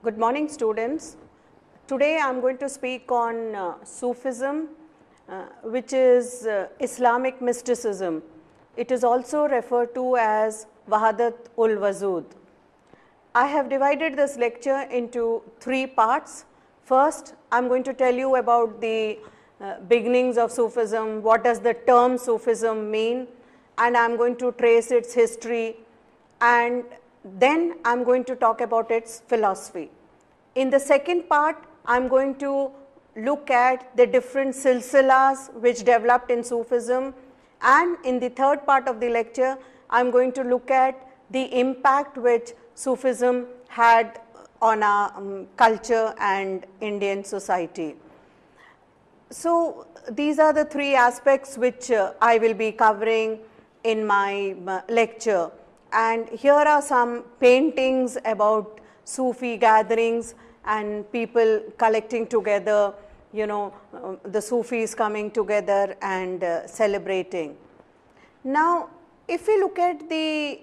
Good morning, students. Today I am going to speak on Sufism, which is Islamic mysticism. It is also referred to as Wahdat-ul-Wujud. I have divided this lecture into three parts. First, I am going to tell you about the beginnings of Sufism, what does the term Sufism mean, and I am going to trace its history, and then I am going to talk about its philosophy. In the second part, I am going to look at the different silsilas which developed in Sufism, and in the third part of the lecture, I am going to look at the impact which Sufism had on our culture and Indian society. So, these are the three aspects which I will be covering in my lecture. And here are some paintings about Sufi gatherings and people collecting together, the Sufis coming together and celebrating. Now, if we look at the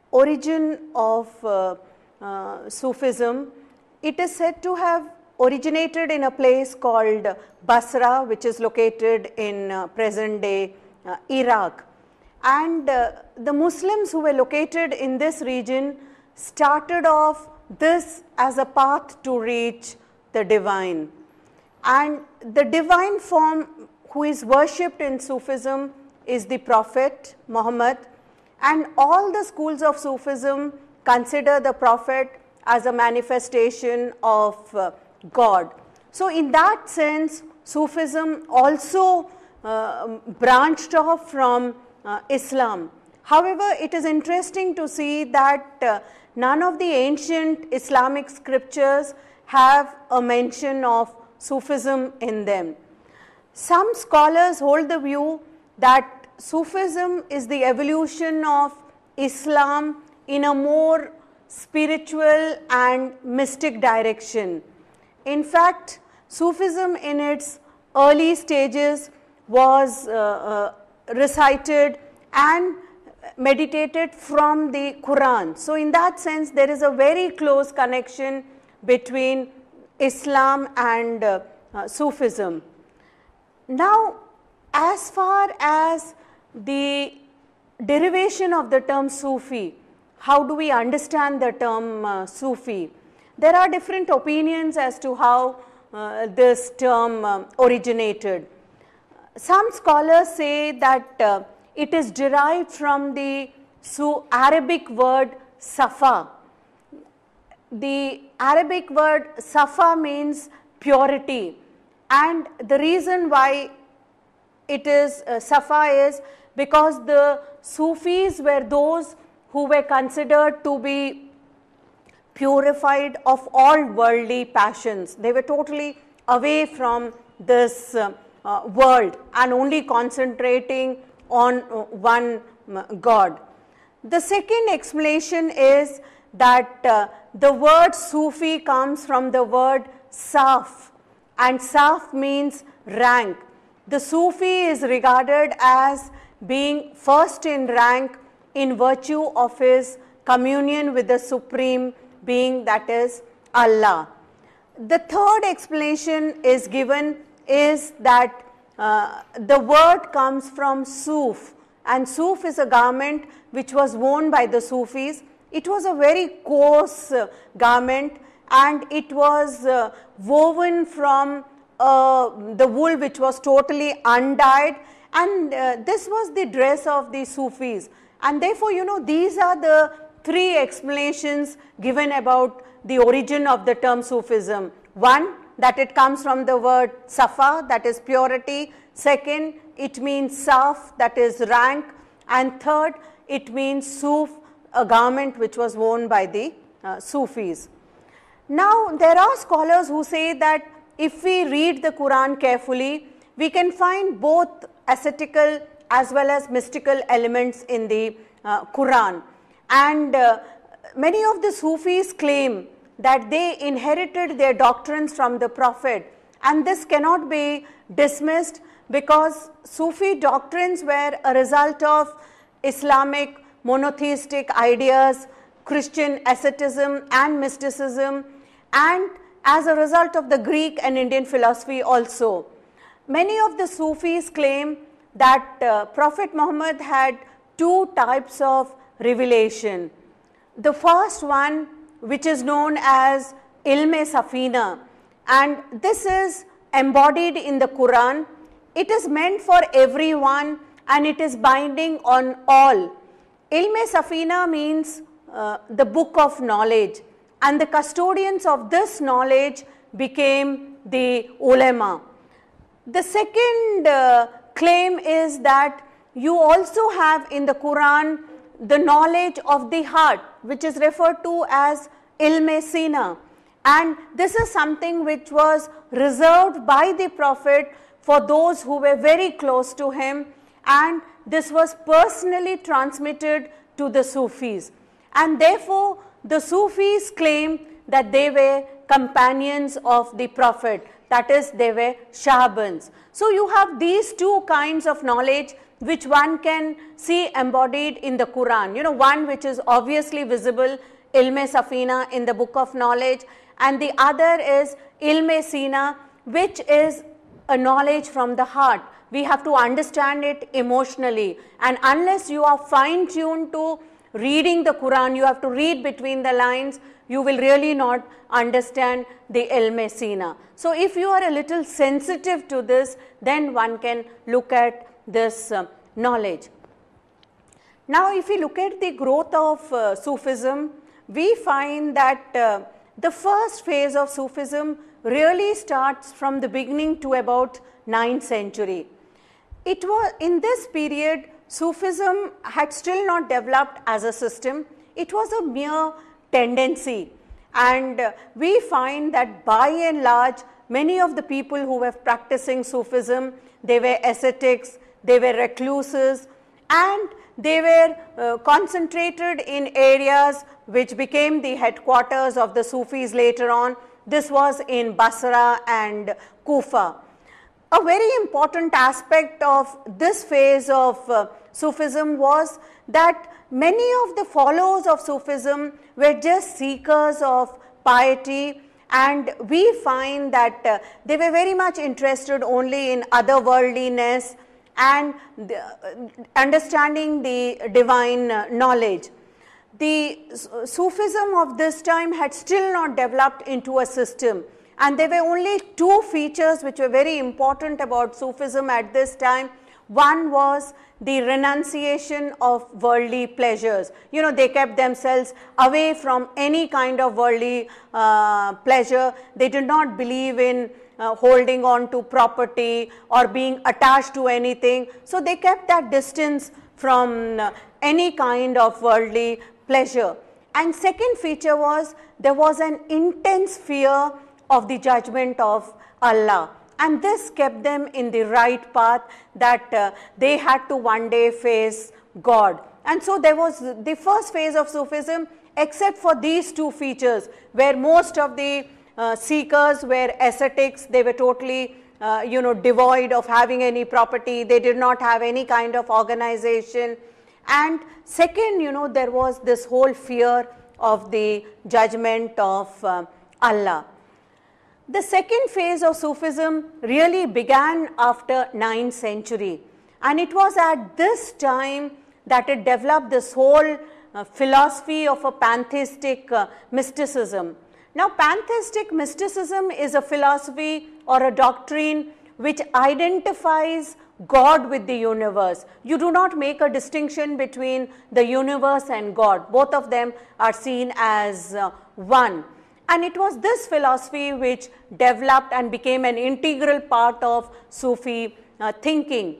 origin of Sufism, it is said to have originated in a place called Basra, which is located in present day Iraq. And the Muslims who were located in this region started off this as a path to reach the divine. And the divine form who is worshipped in Sufism is the Prophet Muhammad, and all the schools of Sufism consider the Prophet as a manifestation of God. So in that sense, Sufism also branched off from Islam. However, it is interesting to see that none of the ancient Islamic scriptures have a mention of Sufism in them. Some scholars hold the view that Sufism is the evolution of Islam in a more spiritual and mystic direction. In fact, Sufism in its early stages was recited and meditated from the Quran. So in that sense, there is a very close connection between Islam and Sufism. Now, as far as the derivation of the term Sufi, how do we understand the term Sufi? There are different opinions as to how this term originated. Some scholars say that it is derived from the Arabic word Safa. The Arabic word Safa means purity, and the reason why it is Safa is because the Sufis were those who were considered to be purified of all worldly passions. They were totally away from this world and only concentrating on one God. The second explanation is that the word Sufi comes from the word Saf, and Saf means rank. The Sufi is regarded as being first in rank in virtue of his communion with the Supreme Being, that is Allah. The third explanation is given is that the word comes from Suf, and Suf is a garment which was worn by the Sufis. It was a very coarse garment, and it was woven from the wool which was totally undyed, and this was the dress of the Sufis. And therefore, these are the three explanations given about the origin of the term Sufism. One, that it comes from the word Safa, that is purity. Second, it means Saf, that is rank. And third, it means Suf, a garment which was worn by the Sufis. Now, there are scholars who say that if we read the Quran carefully, we can find both ascetical as well as mystical elements in the Quran. And many of the Sufis claim that they inherited their doctrines from the Prophet, and this cannot be dismissed because Sufi doctrines were a result of Islamic monotheistic ideas Christian asceticism and mysticism, and as a result of the Greek and Indian philosophy also. Many of the Sufis claim that Prophet Muhammad had two types of revelation. The first one, which is known as Ilme Safina, and this is embodied in the Quran. It is meant for everyone and it is binding on all. Ilme Safina means the book of knowledge, and the custodians of this knowledge became the ulama. The second claim is that you also have in the Quran the knowledge of the heart, which is referred to as Ilme Sina, and this is something which was reserved by the Prophet for those who were very close to him, and this was personally transmitted to the Sufis, and therefore the Sufis claim that they were companions of the Prophet, that is, they were Shahbans. So you have these two kinds of knowledge which one can see embodied in the Quran. You know, one which is obviously visible, Ilme Safina, in the book of knowledge, and the other is Ilme Sina, which is a knowledge from the heart. We have to understand it emotionally, and unless you are fine-tuned to reading the Quran, you have to read between the lines, you will really not understand the Ilme Sina. So if you are a little sensitive to this, then one can look at this knowledge. Now if we look at the growth of Sufism, we find that the first phase of Sufism really starts from the beginning to about 9th century. It was in this period Sufism had still not developed as a system. It was a mere tendency, and we find that by and large many of the people who were practicing Sufism, they were ascetics, they were recluses, and they were concentrated in areas which became the headquarters of the Sufis later on. This was in Basra and Kufa. A very important aspect of this phase of Sufism was that many of the followers of Sufism were just seekers of piety, and we find that they were very much interested only in otherworldliness and understanding the divine knowledge. The Sufism of this time had still not developed into a system, and there were only two features which were very important about Sufism at this time. One was the renunciation of worldly pleasures. You know, they kept themselves away from any kind of worldly pleasure. They did not believe in holding on to property or being attached to anything. So they kept that distance from any kind of worldly pleasure. And second feature was there was an intense fear of the judgment of Allah, and this kept them in the right path, that they had to one day face God. And so there was the first phase of Sufism, except for these two features, where most of the seekers were ascetics. They were totally devoid of having any property. They did not have any kind of organization. And second, there was this whole fear of the judgment of Allah. The second phase of Sufism really began after 9th century, and it was at this time that it developed this whole philosophy of a pantheistic mysticism. Now, pantheistic mysticism is a philosophy or a doctrine which identifies God with the universe. You do not make a distinction between the universe and God. Both of them are seen as one. And it was this philosophy which developed and became an integral part of Sufi thinking.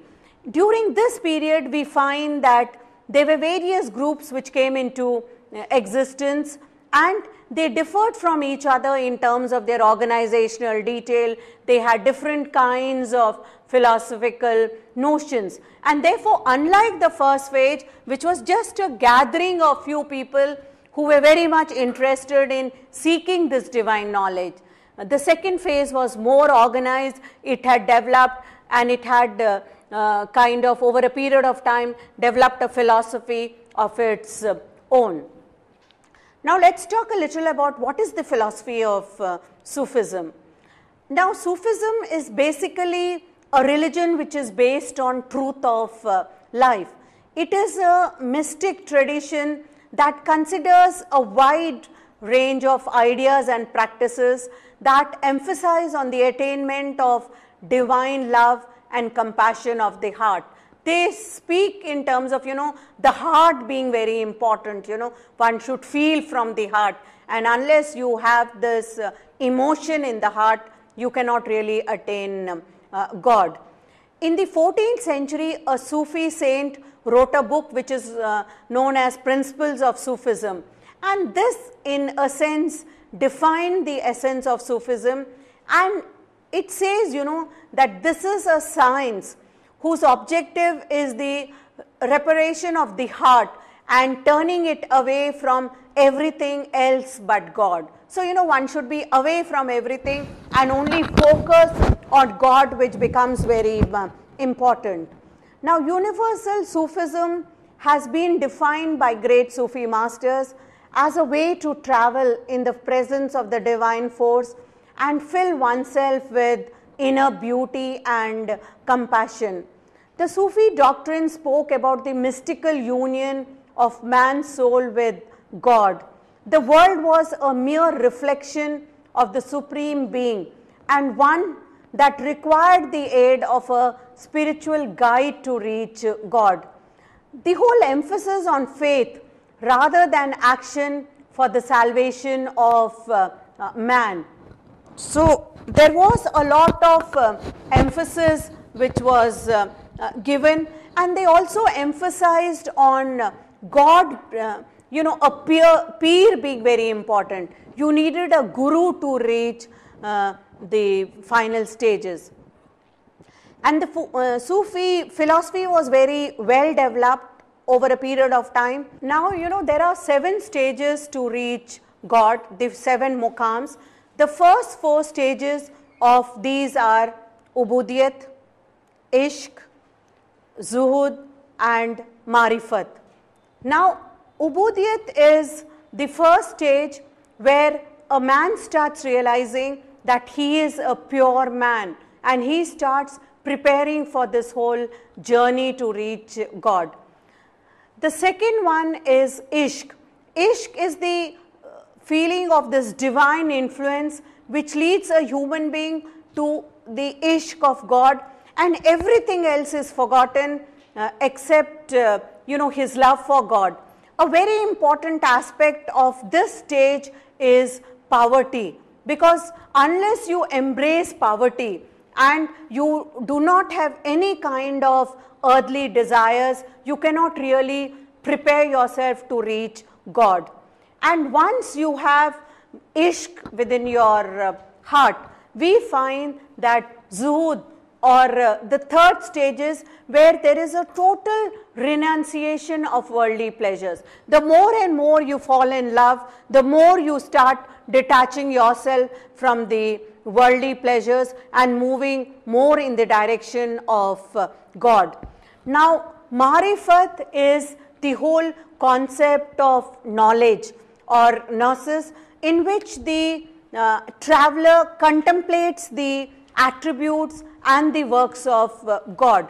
During this period, we find that there were various groups which came into existence, and they differed from each other in terms of their organizational detail. They had different kinds of philosophical notions, and therefore, unlike the first phase, which was just a gathering of few people who were very much interested in seeking this divine knowledge, the second phase was more organized. It had developed, and it had kind of over a period of time developed a philosophy of its own. Now let's talk a little about what is the philosophy of Sufism. Now Sufism is basically a religion which is based on truth of life. It is a mystic tradition that considers a wide range of ideas and practices that emphasize on the attainment of divine love and compassion of the heart. They speak in terms of, the heart being very important, one should feel from the heart, and unless you have this emotion in the heart, you cannot really attain God. In the 14th century, a Sufi saint wrote a book which is known as Principles of Sufism, and this in a sense defined the essence of Sufism, and it says, that this is a science whose objective is the reparation of the heart and turning it away from everything else but God. So, one should be away from everything and only focus on God, which becomes very important. Now, universal Sufism has been defined by great Sufi masters as a way to travel in the presence of the divine force and fill oneself with inner beauty and compassion. The Sufi doctrine spoke about the mystical union of man's soul with God. The world was a mere reflection of the Supreme Being and one that required the aid of a spiritual guide to reach God. The whole emphasis on faith rather than action for the salvation of man. So there was a lot of emphasis which was given, and they also emphasized on God, a peer being very important. You needed a guru to reach the final stages. And the Sufi philosophy was very well developed over a period of time. Now, there are 7 stages to reach God, the 7 muqams. The first 4 stages of these are Ubudiyat, Ishq, Zuhud and Marifat. Now, Ubudiyat is the first stage where a man starts realizing that he is a pure man and he starts preparing for this whole journey to reach God. The second one is Ishq. Ishq is the feeling of this divine influence which leads a human being to the Ishq of God, and everything else is forgotten except his love for God. A very important aspect of this stage is poverty, because unless you embrace poverty and you do not have any kind of earthly desires, you cannot really prepare yourself to reach God. And once you have Ishq within your heart, we find that Zuhud, or the third stage, is where there is a total renunciation of worldly pleasures. The more and more you fall in love, the more you start detaching yourself from the worldly pleasures and moving more in the direction of God. Now, Marifat is the whole concept of knowledge or gnosis, in which the traveler contemplates the attributes and the works of God.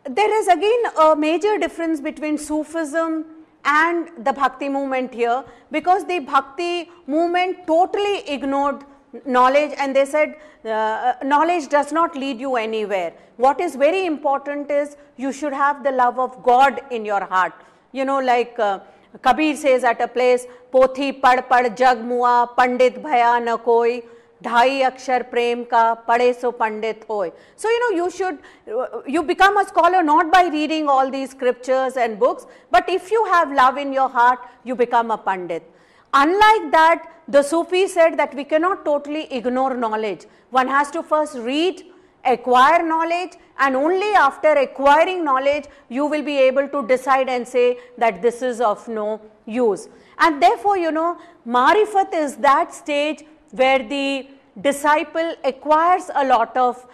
There is again a major difference between Sufism and the Bhakti movement here, because the Bhakti movement totally ignored knowledge and they said knowledge does not lead you anywhere. What is very important is you should have the love of God in your heart. Like Kabir says at a place, Pothi pad pad jag mua, pandit bhaya na koi, dhai akshar prem ka, pade so pandit hoy. So, you become a scholar not by reading all these scriptures and books, but if you have love in your heart, you become a pandit. Unlike that, the Sufis said that we cannot totally ignore knowledge. One has to first read, acquire knowledge, and only after acquiring knowledge, you will be able to decide and say that this is of no use. And therefore, Marifat is that stage where the disciple acquires a lot of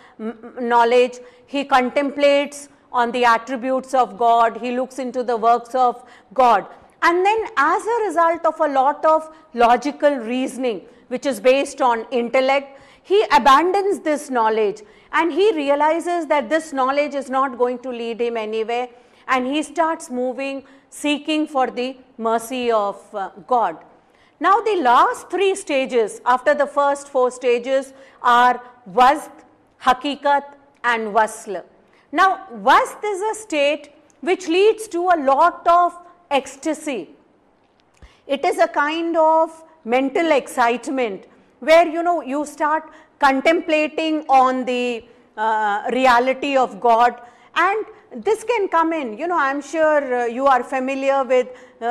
knowledge. He contemplates on the attributes of God. He looks into the works of God. And then as a result of a lot of logical reasoning, which is based on intellect, he abandons this knowledge and he realizes that this knowledge is not going to lead him anywhere, and he starts moving, seeking for the mercy of God. Now the last 3 stages after the first 4 stages are Wasd, Hakikat and Wasl. Now Wasd is a state which leads to a lot of ecstasy. It is a kind of mental excitement where you start contemplating on the reality of God, and this can come in, I am sure you are familiar with,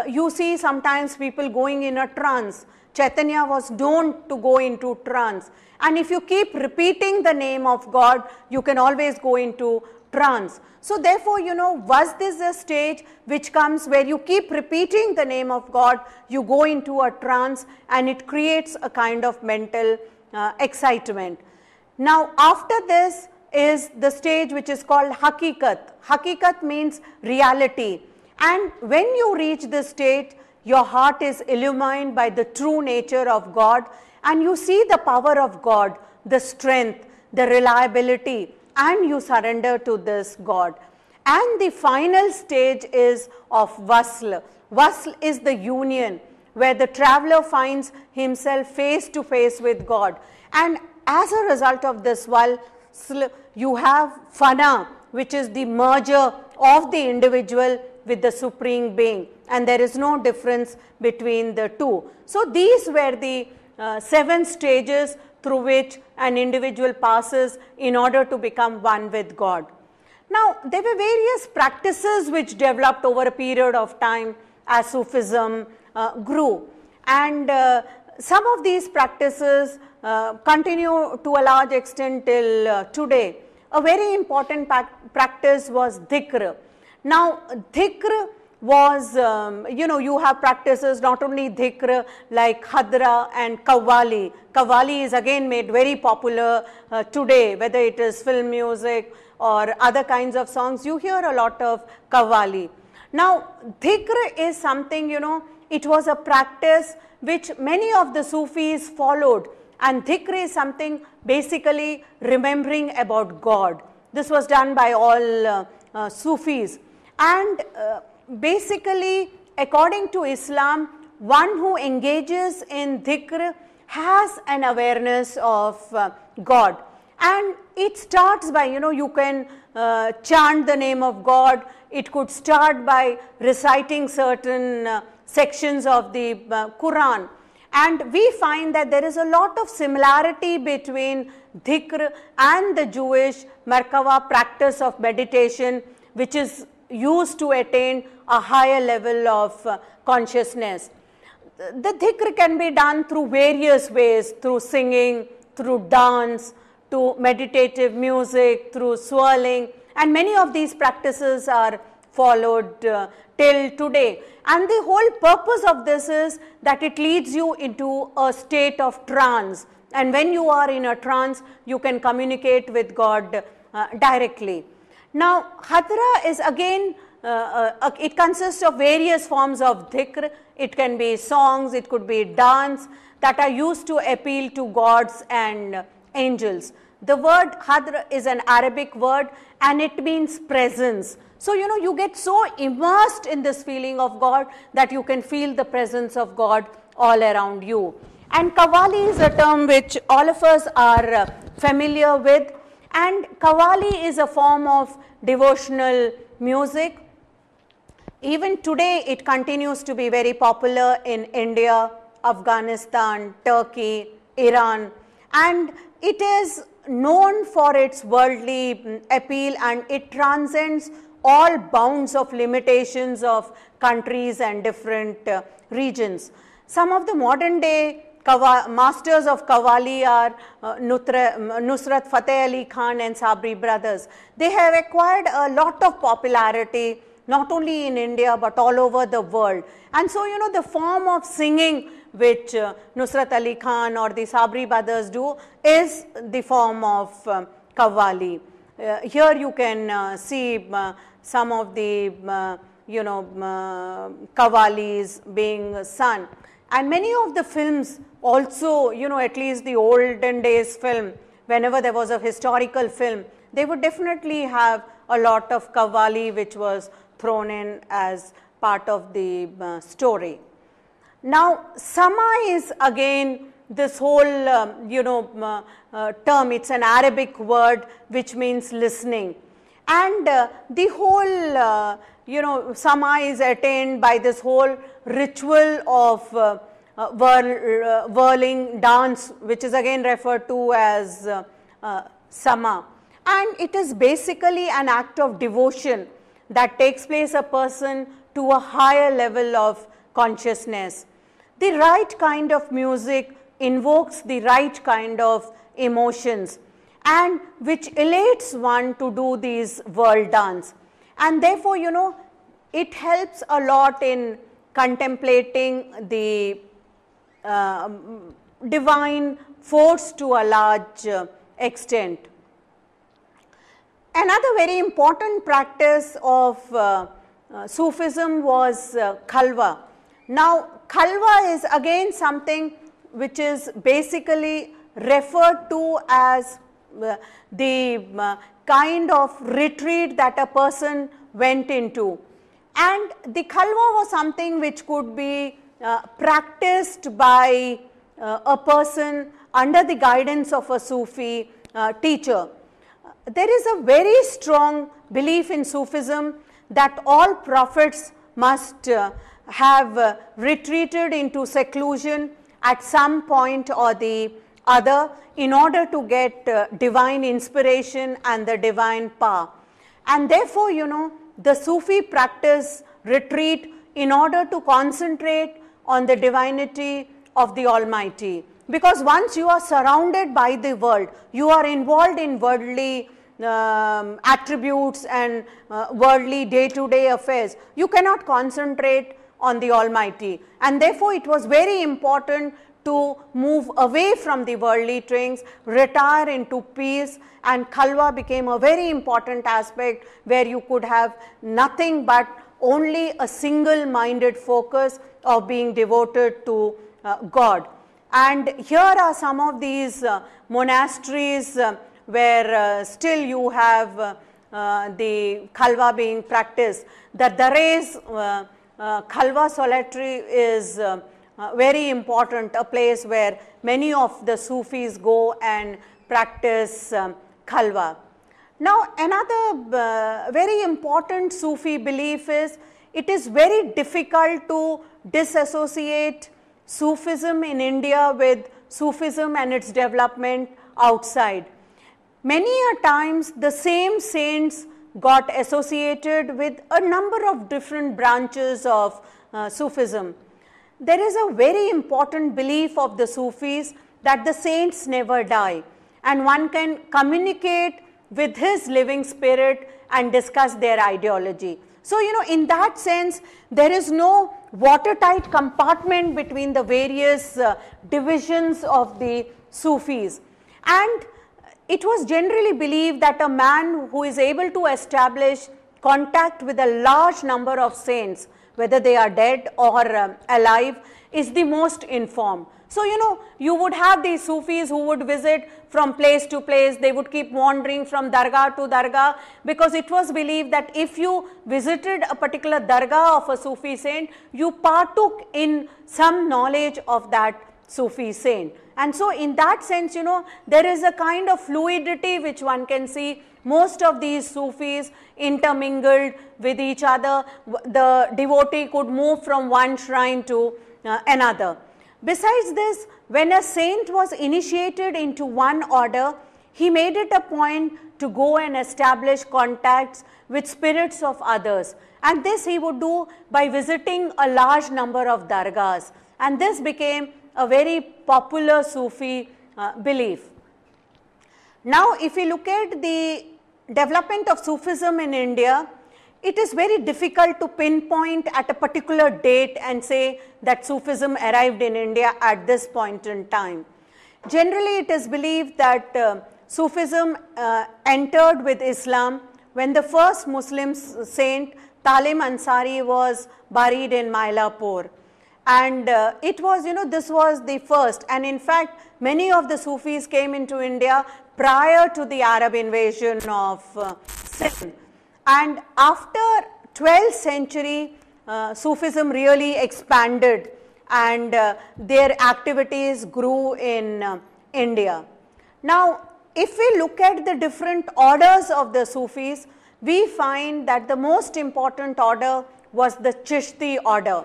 you see sometimes people going in a trance. Chaitanya was known to go into trance, and if you keep repeating the name of God, you can always go into trance. So therefore, Wasd is a stage which comes where you keep repeating the name of God, you go into a trance, and it creates a kind of mental excitement. Now after this is the stage which is called Hakikat. Hakikat means reality, and when you reach this state, your heart is illumined by the true nature of God, and you see the power of God, the strength, the reliability, and you surrender to this God. And the final stage is of Wasl. Wasl is the union where the traveler finds himself face to face with God, and as a result of this Wasl, you have Fana, which is the merger of the individual with the Supreme Being, and there is no difference between the two. So these were the 7 stages through which an individual passes in order to become one with God. Now there were various practices which developed over a period of time as Sufism grew, and some of these practices continue to a large extent till today. A very important practice was dhikr. Now dhikr was, you have practices not only dhikr like Hadra and Qawwali. Qawwali is again made very popular today, whether it is film music or other kinds of songs, you hear a lot of Qawwali. Now dhikr is something, it was a practice which many of the Sufis followed, and dhikr is something basically remembering about God. This was done by all Sufis, and basically according to Islam, one who engages in dhikr has an awareness of God, and it starts by, you can chant the name of God. It could start by reciting certain sections of the Quran, and we find that there is a lot of similarity between dhikr and the Jewish Merkava practice of meditation, which is used to attain a higher level of consciousness. The dhikr can be done through various ways, through singing, through dance, to meditative music, through swirling, and many of these practices are followed till today. And the whole purpose of this is that it leads you into a state of trance, and when you are in a trance, you can communicate with God directly. Now Hadra is again, it consists of various forms of dhikr. It can be songs, it could be dance that are used to appeal to gods and angels. The word Hadra is an Arabic word, and it means presence. So you get so immersed in this feeling of God that you can feel the presence of God all around you. And Qawwali is a term which all of us are familiar with, and Qawwali is a form of devotional music. Even today it continues to be very popular in India, Afghanistan, Turkey, Iran, and it is known for its worldly appeal, and it transcends all bounds of limitations of countries and different regions. Some of the modern day masters of Qawwali are Nusrat Fateh Ali Khan and Sabri brothers. They have acquired a lot of popularity not only in India but all over the world. And so the form of singing which Nusrat Ali Khan or the Sabri brothers do is the form of Qawwali. Here you can see some of the qawwalis being sung. And many of the films also, at least the olden days film, whenever there was a historical film, they would definitely have a lot of qawwali which was thrown in as part of the story. Now, sama is again this whole term, it's an Arabic word which means listening, and the whole sama is attained by this whole ritual of whirling dance, which is again referred to as sama, and it is basically an act of devotion that takes place a person to a higher level of consciousness. The right kind of music invokes the right kind of emotions, and which elates one to do these world dance, and therefore it helps a lot in contemplating the divine force to a large extent. Another very important practice of Sufism was khalwa. Now, khalwa is again something which is basically referred to as the kind of retreat that a person went into, and the khalwa was something which could be practiced by a person under the guidance of a Sufi teacher. There is a very strong belief in Sufism that all prophets must have retreated into seclusion at some point or the other in order to get divine inspiration and the divine power. And therefore, the Sufi practice retreat in order to concentrate on the divinity of the Almighty, because once you are surrounded by the world, you are involved in worldly attributes and worldly day-to-day affairs, you cannot concentrate on the Almighty, and therefore it was very important to move away from the worldly things, retire into peace, and khalwa became a very important aspect where you could have nothing but only a single-minded focus of being devoted to God. And here are some of these monasteries where still you have the khalwa being practiced. The Dares Khalwa solitary is very important, a place where many of the Sufis go and practice khalwa. Now, another very important Sufi belief is it is very difficult to disassociate Sufism in India with Sufism and its development outside. Many a times the same saints got associated with a number of different branches of Sufism. There is a very important belief of the Sufis that the saints never die, and one can communicate with his living spirit and discuss their ideology. So, in that sense, there is no watertight compartment between the various divisions of the Sufis, and it was generally believed that a man who is able to establish contact with a large number of saints, whether they are dead or alive, is the most informed. So, you would have these Sufis who would visit from place to place, they would keep wandering from dargah to dargah, because it was believed that if you visited a particular dargah of a Sufi saint, you partook in some knowledge of that Sufi saint. And so, in that sense, there is a kind of fluidity which one can see. Most of these Sufis intermingled with each other. The devotee could move from one shrine to another. Besides this, when a saint was initiated into one order, he made it a point to go and establish contacts with spirits of others. And this he would do by visiting a large number of dargahs. And this became a very popular Sufi belief. Now, if we look at the development of Sufism in India, it is very difficult to pinpoint at a particular date and say that Sufism arrived in India at this point in time. Generally, it is believed that Sufism entered with Islam when the first Muslim saint, Talim Ansari was buried in Mylapore. And it was, this was the first, and in fact, many of the Sufis came into India prior to the Arab invasion of Sindh. And after 12th century, Sufism really expanded, and their activities grew in India. Now, if we look at the different orders of the Sufis, we find that the most important order was the Chishti order.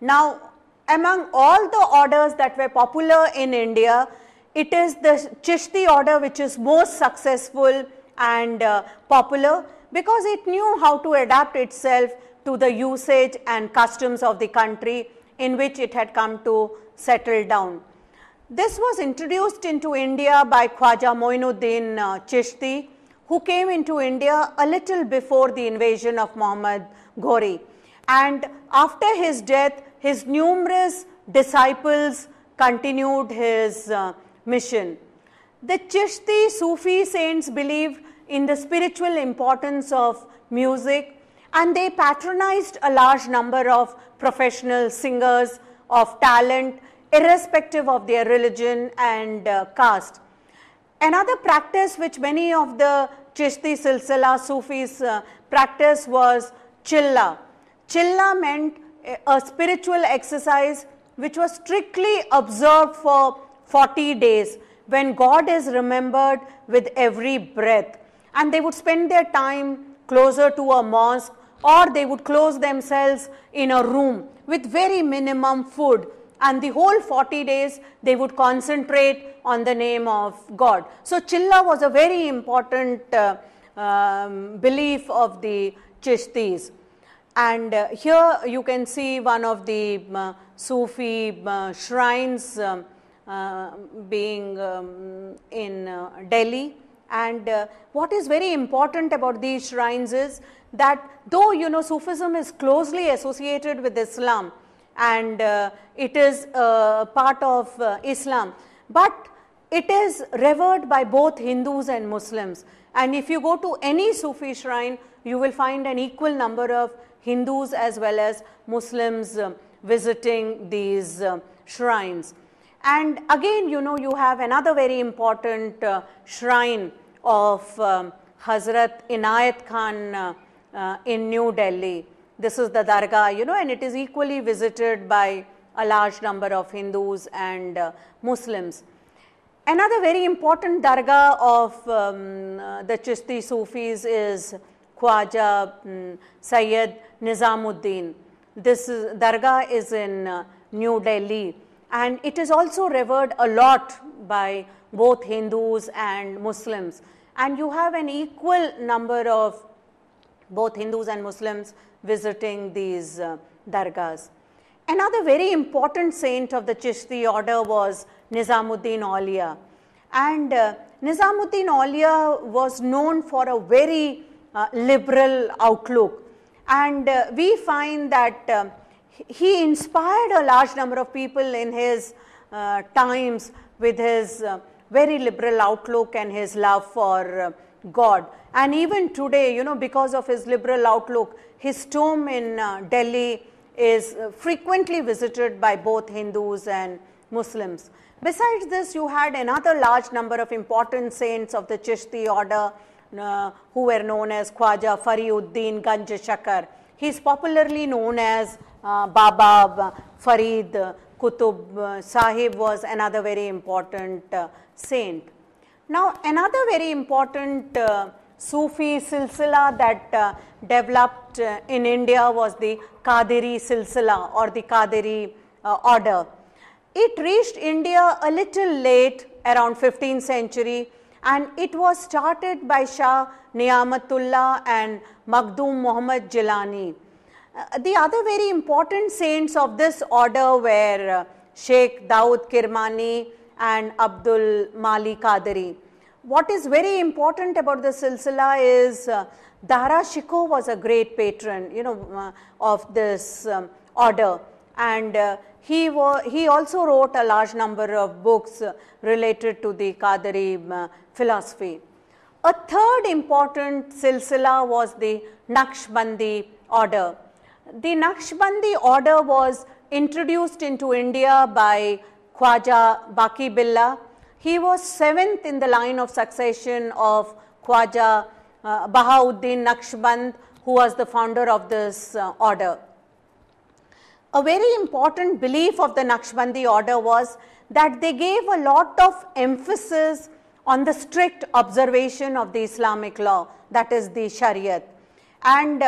Now, among all the orders that were popular in India, it is the Chishti order which is most successful and popular, because it knew how to adapt itself to the usage and customs of the country in which it had come to settle down. This was introduced into India by Khwaja Moinuddin Chishti, who came into India a little before the invasion of Muhammad Ghori. And after his death, his numerous disciples continued his mission. The Chishti Sufi saints believed in the spiritual importance of music, and they patronized a large number of professional singers of talent, irrespective of their religion and caste. Another practice which many of the Chishti Silsila Sufis practiced was Chilla. Chilla meant a spiritual exercise which was strictly observed for 40 days, when God is remembered with every breath. And they would spend their time closer to a mosque, or they would close themselves in a room with very minimum food, and the whole 40 days they would concentrate on the name of God. So Chilla was a very important belief of the Chishtis. And here you can see one of the Sufi shrines being in Delhi. And what is very important about these shrines is that though Sufism is closely associated with Islam, and it is part of Islam, but it is revered by both Hindus and Muslims. And if you go to any Sufi shrine, you will find an equal number of Hindus as well as Muslims visiting these shrines. And again, you have another very important shrine of Hazrat Inayat Khan in New Delhi. This is the Dargah, and it is equally visited by a large number of Hindus and Muslims. Another very important Dargah of the Chishti Sufis is Khwaja Sayyid Nizamuddin. This Dargah is in New Delhi, and it is also revered a lot by both Hindus and Muslims. And you have an equal number of both Hindus and Muslims visiting these dargahs. Another very important saint of the Chishti order was Nizamuddin Auliya. And Nizamuddin Auliya was known for a very liberal outlook. And we find that he inspired a large number of people in his times with his very liberal outlook and his love for God. And even today, because of his liberal outlook, his tomb in Delhi is frequently visited by both Hindus and Muslims. Besides this, you had another large number of important saints of the Chishti order who were known as Khwaja Fariuddin Ganj Shakar. He is popularly known as Baba Farid Qutub Sahib was another very important saint. Now, another very important Sufi silsila that developed in India was the Qadiri silsila or the Qadiri order. It reached India a little late, around 15th century, and it was started by Shah Niyamatullah and Makhdoom Muhammad Jilani. The other very important saints of this order were Sheikh Daud Kirmani and Abdul Mali Qadiri. What is very important about the silsila is Dara Shikoh was a great patron, of this order, and he also wrote a large number of books related to the Qadiri philosophy. A third important silsila was the Naqshbandi order. The Naqshbandi order was introduced into India by Khwaja Baqi Billah. He was seventh in the line of succession of Khwaja Bahauddin Naqshband, who was the founder of this order. A very important belief of the Naqshbandi order was that they gave a lot of emphasis on the strict observation of the Islamic law, that is the Shariat. And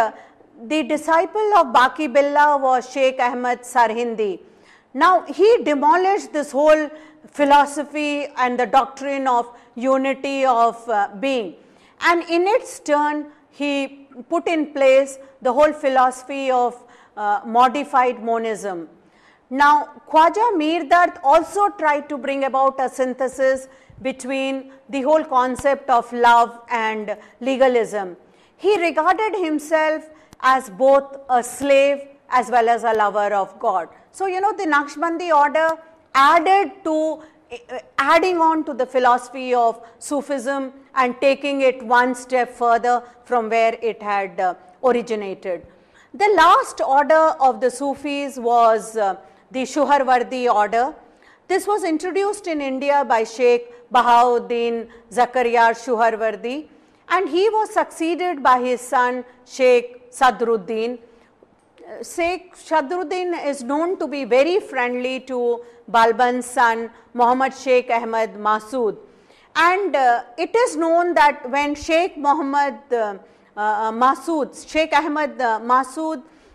the disciple of Baqi Billah was Sheikh Ahmad Sarhindi. Now, he demolished this whole philosophy and the doctrine of unity of being, and in its turn he put in place the whole philosophy of modified monism. Now, Khwaja Mir Dard also tried to bring about a synthesis between the whole concept of love and legalism. He regarded himself as both a slave as well as a lover of God. So, you know, the Naqshbandi order adding on to the philosophy of Sufism and taking it one step further from where it had originated. The last order of the Sufis was the Suharwardi order. This was introduced in India by Sheikh Bahauddin Zakaria Suharwardi, and he was succeeded by his son Sheikh Sadruddin. Sheikh Sadruddin is known to be very friendly to Balban's son Muhammad Sheikh Ahmad Masood, and it is known that when Sheikh Ahmad Masood,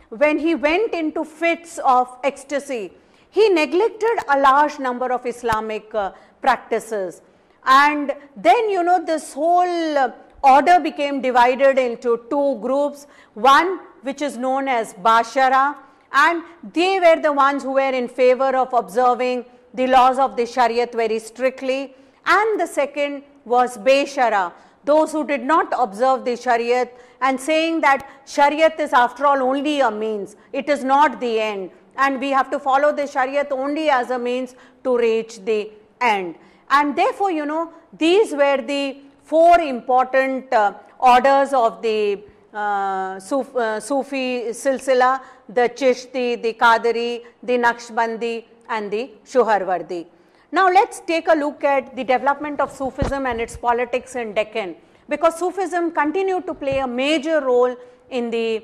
when he went into fits of ecstasy, he neglected a large number of Islamic practices, and then, you know, this whole order became divided into two groups. One which is known as Bashara, and they were the ones who were in favor of observing the laws of the Shariat very strictly, and the second was Beshara, those who did not observe the Shariat, and saying that Shariat is after all only a means, it is not the end, and we have to follow the Shariat only as a means to reach the end. And therefore, you know, these were the four important orders of the Sufi silsila: the Chishti, the Qadiri, the Naqshbandi, and the Suharwardi. Now, let us take a look at the development of Sufism and its politics in Deccan, because Sufism continued to play a major role in the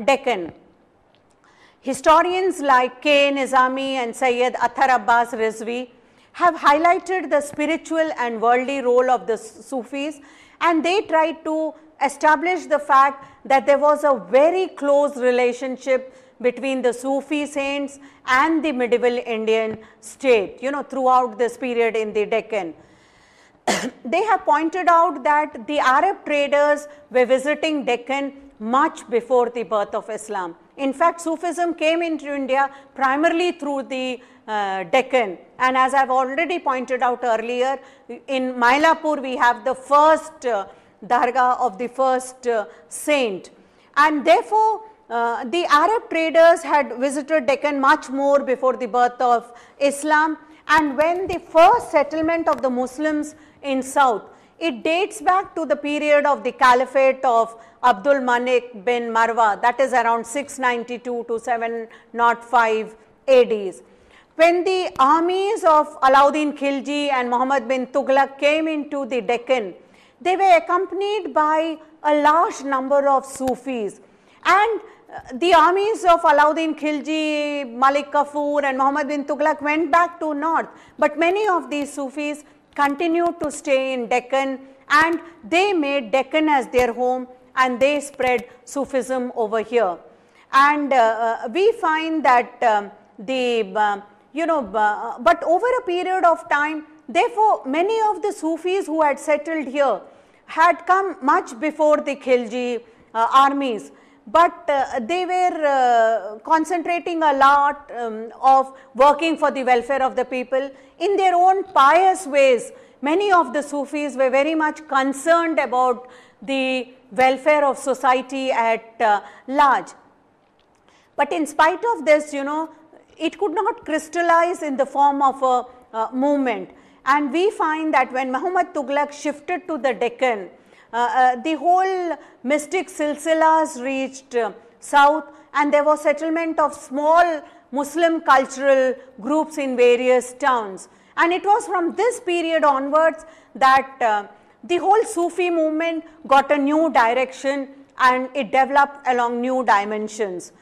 Deccan. Historians like K. Nizami and Sayyid Athar Abbas Rizvi have highlighted the spiritual and worldly role of the Sufis, and they tried to establish the fact that there was a very close relationship between the Sufi saints and the medieval Indian state, you know, throughout this period in the Deccan. They have pointed out that the Arab traders were visiting Deccan much before the birth of Islam. In fact, Sufism came into India primarily through the Deccan, and as I have already pointed out earlier, in Mylapore we have the first dargah of the first saint, and therefore the Arab traders had visited Deccan much more before the birth of Islam. And when the first settlement of the Muslims in south, it dates back to the period of the caliphate of Abdul Malik bin Marwa, that is around 692 to 705 ADs. When the armies of Alauddin Khilji and Muhammad bin Tughlaq came into the Deccan, they were accompanied by a large number of Sufis, and the armies of Alauddin Khilji, Malik Kafur and Muhammad bin Tughlaq went back to north, but many of these Sufis continued to stay in Deccan, and they made Deccan as their home, and they spread Sufism over here. And we find that but over a period of time, therefore many of the Sufis who had settled here had come much before the Khilji armies, but they were concentrating a lot of working for the welfare of the people in their own pious ways. Many of the Sufis were very much concerned about the welfare of society at large. But in spite of this, you know, it could not crystallize in the form of a movement. And we find that when Muhammad Tughlaq shifted to the Deccan, the whole mystic silsilas reached south, and there was settlement of small Muslim cultural groups in various towns. And it was from this period onwards that the whole Sufi movement got a new direction and it developed along new dimensions.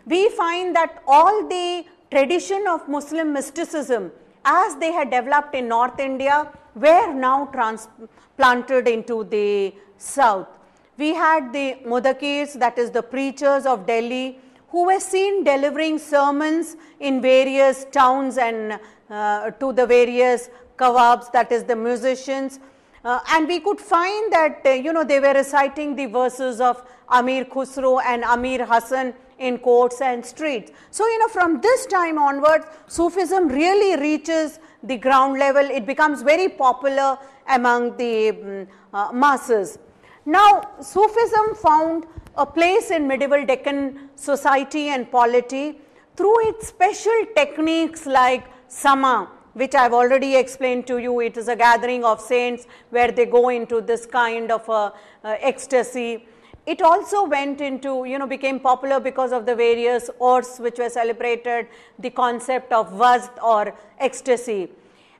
We find that all the tradition of Muslim mysticism as they had developed in North India were now transplanted into the south. We had the Mudakirs, that is the preachers of Delhi, who were seen delivering sermons in various towns and to the various kawabs, that is the musicians. And we could find that, they were reciting the verses of Amir Khusro and Amir Hassan in courts and streets. So, from this time onwards, Sufism really reaches the ground level. It becomes very popular among the masses. Now, Sufism found a place in medieval Deccan society and polity through its special techniques like Sama, which I have already explained to you. It is a gathering of saints where they go into this kind of ecstasy. It also went into, became popular because of the various Urs which were celebrated, the concept of Wazd or ecstasy.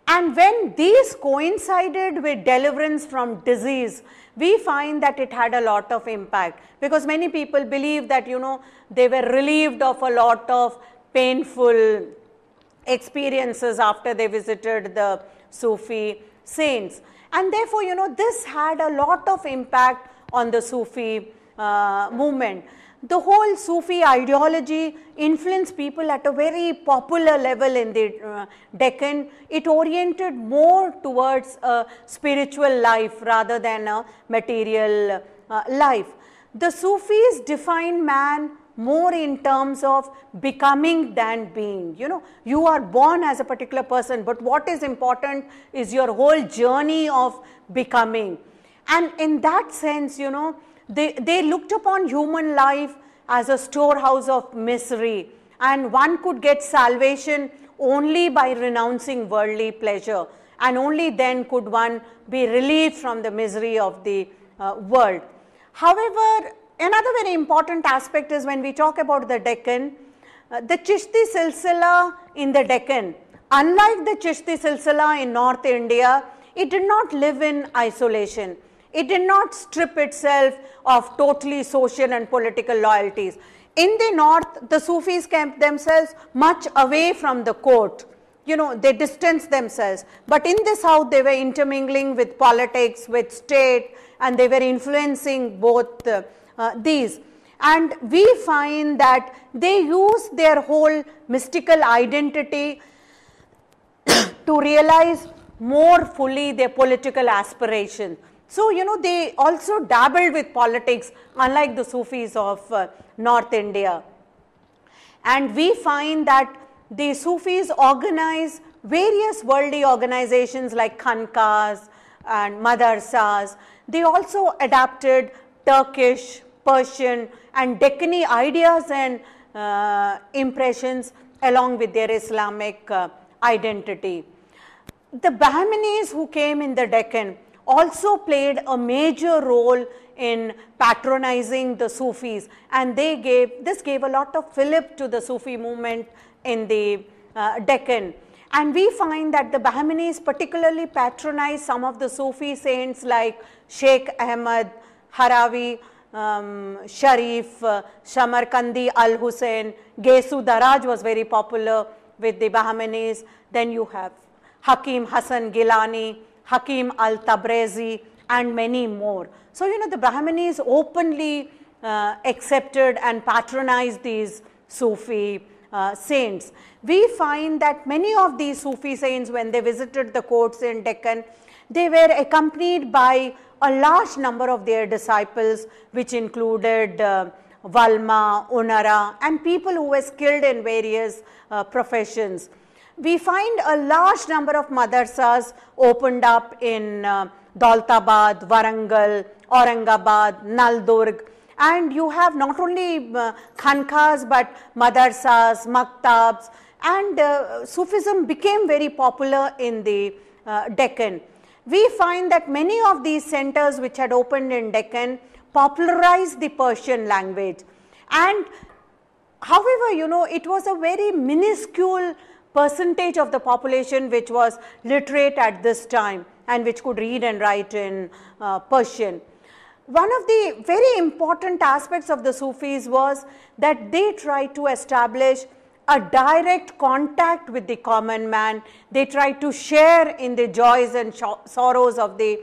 And when these coincided with deliverance from disease, we find that it had a lot of impact, because many people believe that, they were relieved of a lot of painful experiences after they visited the Sufi saints. And therefore, this had a lot of impact on the Sufi movement. The whole Sufi ideology influenced people at a very popular level in the Deccan. It oriented more towards a spiritual life rather than a material life. The Sufis define man more in terms of becoming than being. You are born as a particular person, but what is important is your whole journey of becoming. And in that sense, they looked upon human life as a storehouse of misery, and one could get salvation only by renouncing worldly pleasure, and only then could one be relieved from the misery of the world. However, another very important aspect is when we talk about the Deccan, the Chishti Silsila in the Deccan, unlike the Chishti Silsila in North India, it did not live in isolation. It did not strip itself of totally social and political loyalties. In the north, the Sufis kept themselves much away from the court. They distanced themselves. But in the south, they were intermingling with politics, with state, and they were influencing both these. And we find that they use their whole mystical identity to realize more fully their political aspirations. So, they also dabbled with politics, unlike the Sufis of North India. And we find that the Sufis organize various worldly organizations like khanqahs and madarsas. They also adapted Turkish, Persian and Deccani ideas and impressions along with their Islamic identity. The Bahmanis who came in the Deccan also played a major role in patronizing the Sufis, and this gave a lot of fillip to the Sufi movement in the Deccan. And we find that the Bahmanis particularly patronized some of the Sufi saints like Sheikh Ahmad Harawi, Sharif, Samarkandi Al Hussein. Gesu Daraj was very popular with the Bahmanis. Then you have Hakim Hassan Gilani, Hakim Al-Tabrezi and many more. So, the Bahmanis openly accepted and patronized these Sufi saints. We find that many of these Sufi saints, when they visited the courts in Deccan, they were accompanied by a large number of their disciples, which included Valma, Unara and people who were skilled in various professions. We find a large number of madarsas opened up in Daulatabad, Warangal, Aurangabad, Naldurg, and you have not only khanqahs but madarsas, maktabs, and Sufism became very popular in the Deccan. we find that many of these centers which had opened in Deccan popularized the Persian language. And however, you know, it was a very minuscule percentage of the population which was literate at this time and which could read and write in Persian. One of the very important aspects of the Sufis was that they tried to establish a direct contact with the common man. They tried to share in the joys and sorrows of the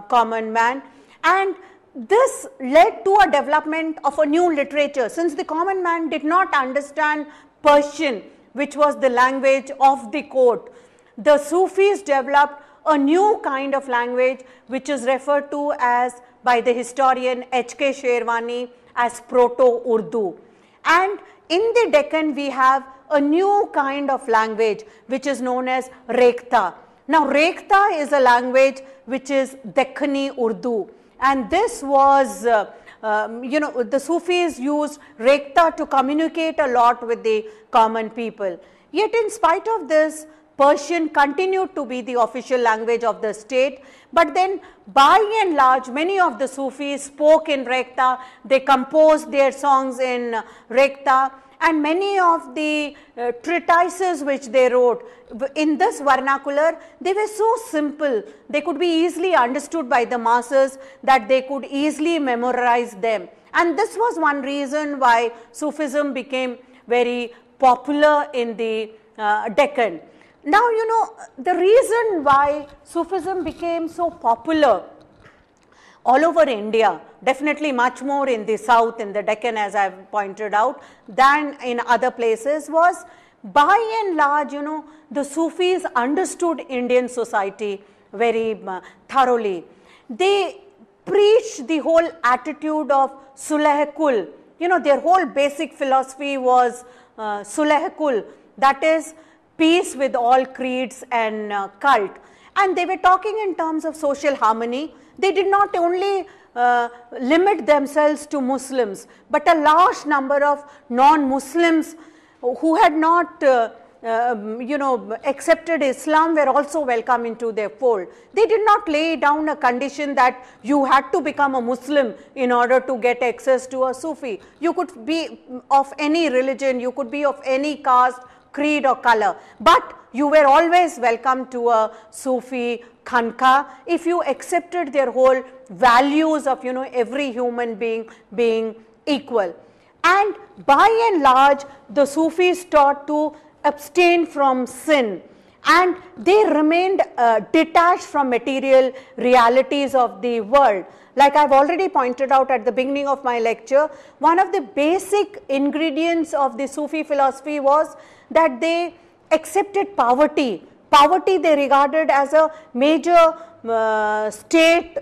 common man, and this led to a development of a new literature. Since the common man did not understand Persian, which was the language of the court, the Sufis developed a new kind of language which is referred to as by the historian H.K. Sherwani as Proto-Urdu. And in the Deccan we have a new kind of language which is known as Rekhta. Now Rekhta is a language which is Deccani Urdu, and this was you know, the Sufis used Rekhta to communicate a lot with the common people. Yet in spite of this, Persian continued to be the official language of the state, but then by and large many of the Sufis spoke in Rekhta, they composed their songs in Rekhta, and many of the treatises which they wrote in this vernacular, they were so simple, they could be easily understood by the masses, that they could easily memorize them. And this was one reason why Sufism became very popular in the Deccan. Now, you know, the reason why Sufism became so popular all over India, definitely much more in the south, in the Deccan as I have pointed out, than in other places, was by and large, you know, the Sufis understood Indian society very thoroughly. They preached the whole attitude of Sulh Kul. You know, their whole basic philosophy was Sulh Kul, that is peace with all creeds and cult. And they were talking in terms of social harmony. They did not only limit themselves to Muslims, but a large number of non-Muslims who had not you know, accepted Islam were also welcome into their fold. They did not lay down a condition that you had to become a Muslim in order to get access to a Sufi. You could be of any religion, you could be of any caste, creed or color, but you were always welcome to a Sufi Khanka if you accepted their whole values of, you know, every human being equal. And by and large, the Sufis taught to abstain from sin, and they remained detached from material realities of the world. Like I have already pointed out at the beginning of my lecture, one of the basic ingredients of the Sufi philosophy was that they accepted poverty. Poverty they regarded as a major state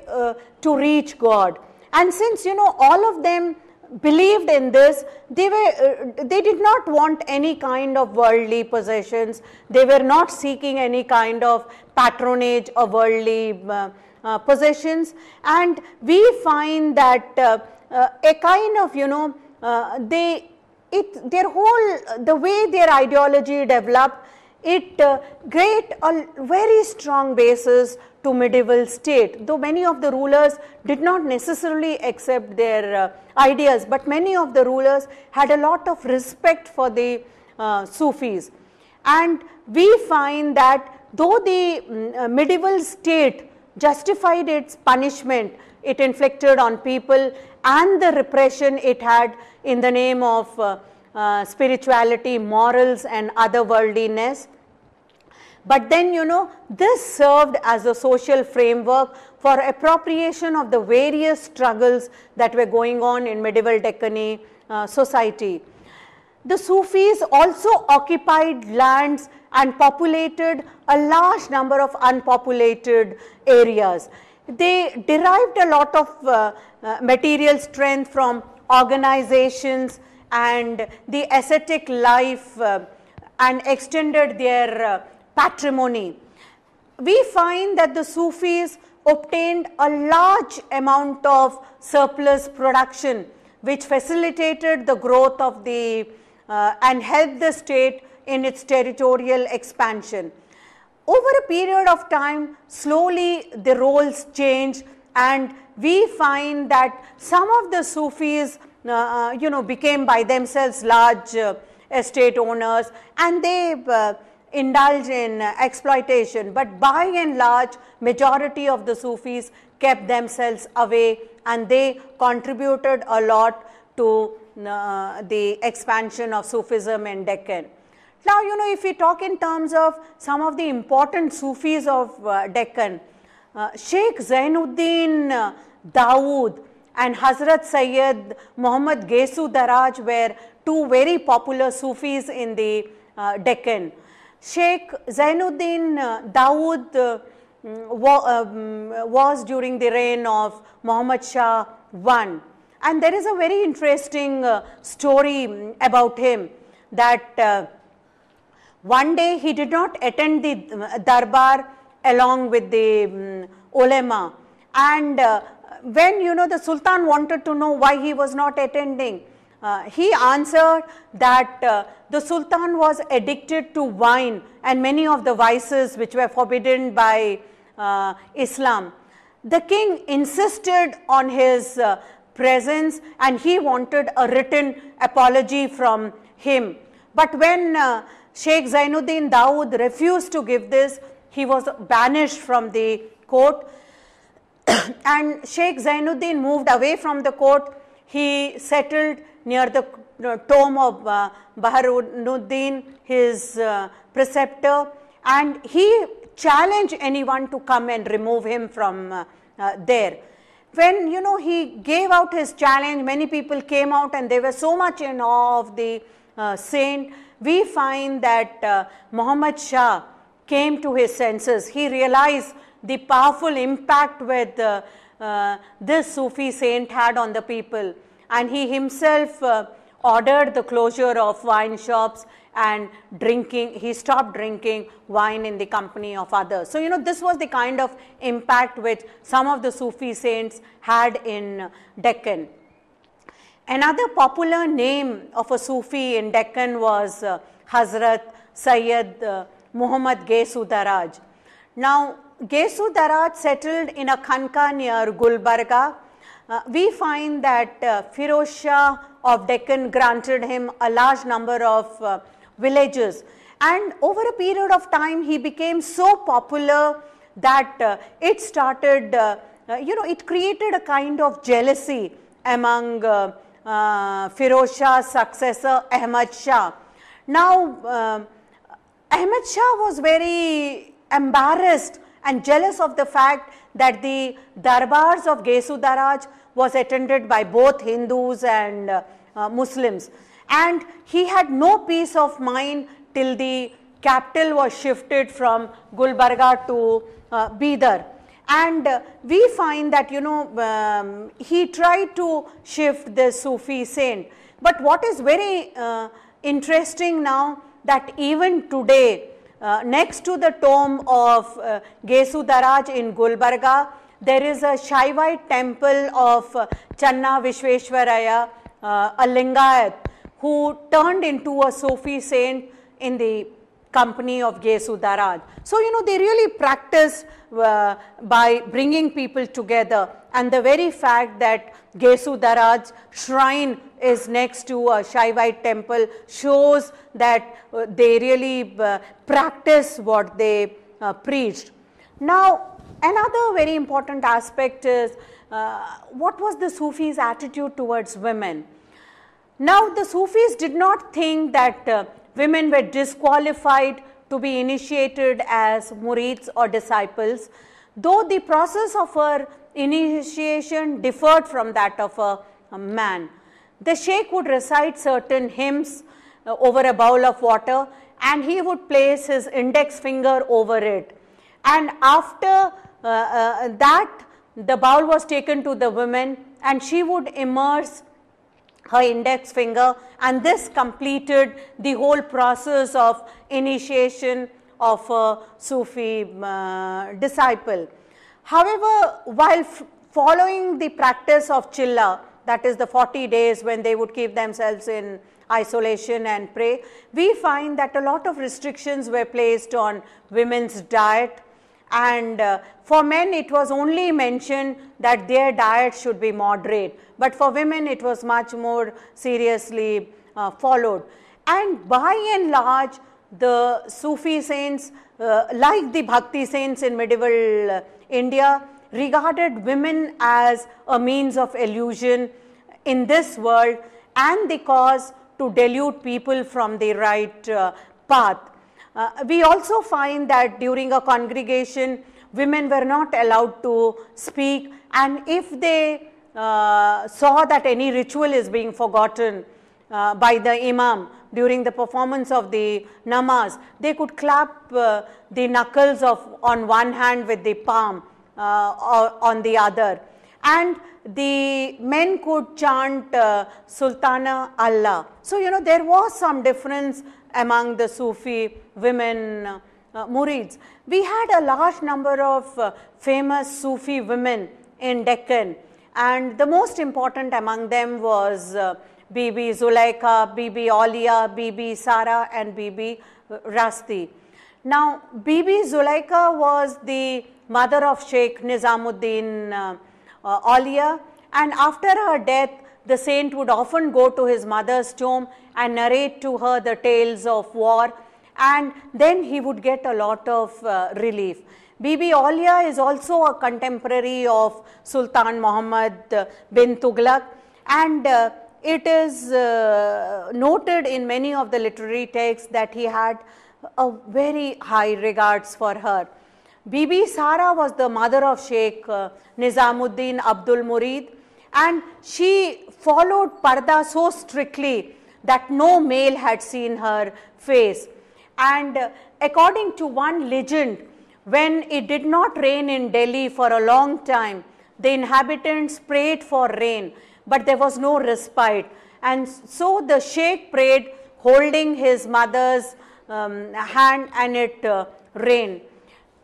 to reach God. And since, you know, all of them believed in this, they did not want any kind of worldly possessions. They were not seeking any kind of patronage or worldly possessions. And we find that a kind of, you know, their whole, the way their ideology developed, it created a very strong basis to medieval state. Though many of the rulers did not necessarily accept their ideas, but many of the rulers had a lot of respect for the Sufis. And we find that though the medieval state justified its punishment it inflicted on people and the repression it had in the name of spirituality, morals and other worldliness, but then, you know, this served as a social framework for appropriation of the various struggles that were going on in medieval Deccani society. The Sufis also occupied lands and populated a large number of unpopulated areas. They derived a lot of material strength from organizations and the ascetic life and extended their patrimony. We find that the Sufis obtained a large amount of surplus production which facilitated the growth of the and helped the state in its territorial expansion. over a period of time, slowly the roles change, and we find that some of the Sufis became by themselves large estate owners, and they indulge in exploitation, but by and large majority of the Sufis kept themselves away, and they contributed a lot to the expansion of Sufism in Deccan. Now, if we talk in terms of some of the important Sufis of Deccan, Sheikh Zainuddin Dawood and Hazrat Sayyid Muhammad Gesu Daraj were two very popular Sufis in the Deccan. Sheikh Zainuddin Dawood was during the reign of Muhammad Shah I, and there is a very interesting story about him, that one day he did not attend the darbar along with the ulema, and when the Sultan wanted to know why he was not attending, he answered that the Sultan was addicted to wine and many of the vices which were forbidden by Islam. The king insisted on his presence, and he wanted a written apology from him. But when Sheikh Zainuddin Dawood refused to give this, he was banished from the court, and Sheikh Zainuddin moved away from the court. He settled near the tomb of Baharuddin, his preceptor, and he challenged anyone to come and remove him from there. When he gave out his challenge, many people came out and they were so much in awe of the saint. We find that Muhammad Shah came to his senses. He realized the powerful impact with this Sufi saint had on the people, and he himself ordered the closure of wine shops and he stopped drinking wine in the company of others. So, this was the kind of impact which some of the Sufi saints had in Deccan. Another popular name of a Sufi in Deccan was Hazrat Sayyid Muhammad Gesu Daraj. Now, Gesu Daraj settled in a khanqa near Gulbarga. We find that Firoz Shah of Deccan granted him a large number of villages, and over a period of time he became so popular that it started, it created a kind of jealousy among Firoz Shah's successor Ahmad Shah. Now, Ahmad Shah was very embarrassed and jealous of the fact that the darbars of Gesu Daraj was attended by both Hindus and Muslims, and he had no peace of mind till the capital was shifted from Gulbarga to Bidar. And we find that he tried to shift the Sufi saint. But what is very interesting now, that even today, next to the tomb of Gesu Daraj in Gulbarga, there is a Shaivite temple of Channa Vishweshwaraya, a Lingayat, who turned into a Sufi saint in the company of Gesu Daraj. So, they really practice by bringing people together, and the very fact that Gesu Daraj shrine is next to a Shaivite temple shows that they really practice what they preached. Now, another very important aspect is what was the Sufis' attitude towards women. Now, the Sufis did not think that women were disqualified to be initiated as murids or disciples, though the process of her initiation differed from that of a man. The sheikh would recite certain hymns over a bowl of water, and he would place his index finger over it, and after that the bowl was taken to the woman and she would immerse her index finger, and this completed the whole process of initiation of a Sufi disciple. However, while following the practice of Chilla, that is the 40 days when they would keep themselves in isolation and pray. We find that a lot of restrictions were placed on women's diet, and for men it was only mentioned that their diet should be moderate, but for women it was much more seriously followed. And by and large, the Sufi saints, like the Bhakti saints in medieval India, regarded women as a means of illusion in this world and the cause to delude people from the right path. We also find that during a congregation, women were not allowed to speak, and if they saw that any ritual is being forgotten by the imam during the performance of the namaz, they could clap the knuckles on one hand with the palm on the other, and the men could chant Sultana Allah. So, there was some difference among the Sufi women murids. We had a large number of famous Sufi women in Deccan, and the most important among them was Bibi Zulaikha, Bibi Aulia, Bibi Sara, and Bibi Rasti. Now, Bibi Zulaikha was the mother of Sheikh Nizamuddin Aulia, and after her death, the saint would often go to his mother's tomb and narrate to her the tales of war, and then he would get a lot of relief. Bibi Aulia is also a contemporary of Sultan Muhammad bin Tughlaq, and it is noted in many of the literary texts that he had a very high regards for her. Bibi Sara was the mother of Sheikh Nizamuddin Abdul Murid, and she followed Parda so strictly that no male had seen her face. And according to one legend, when it did not rain in Delhi for a long time, the inhabitants prayed for rain, but there was no respite. And so the Sheikh prayed holding his mother's hand, and it rained.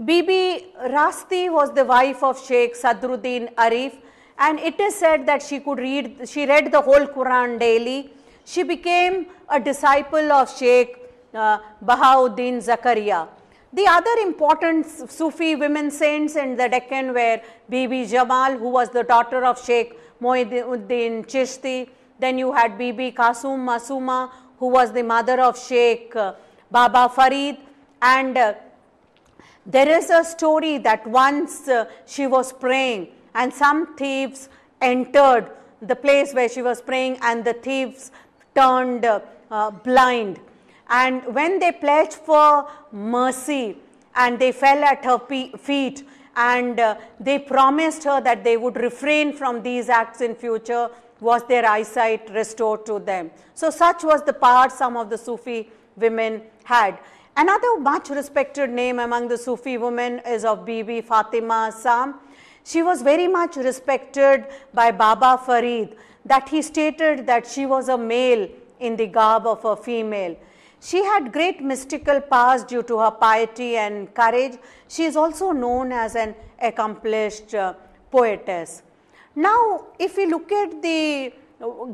Bibi Rasti was the wife of Sheikh Sadruddin Arif, and it is said that she read the whole Quran daily. She became a disciple of Sheikh Bahauddin Zakaria. The other important Sufi women saints in the Deccan were Bibi Jamal, who was the daughter of Sheikh Moinuddin Chishti. Then you had Bibi Kasum Masuma, who was the mother of Sheikh Baba Farid. And there is a story that once she was praying, and some thieves entered the place where she was praying, and the thieves turned blind. And when they pledged for mercy, and they fell at her feet, and they promised her that they would refrain from these acts in future, was their eyesight restored to them. So such was the power some of the Sufi women had. Another much respected name among the Sufi women is of Bibi Fatima Sam. She was very much respected by Baba Farid, that he stated that she was a male in the garb of a female. She had great mystical powers due to her piety and courage. She is also known as an accomplished poetess. Now, if we look at the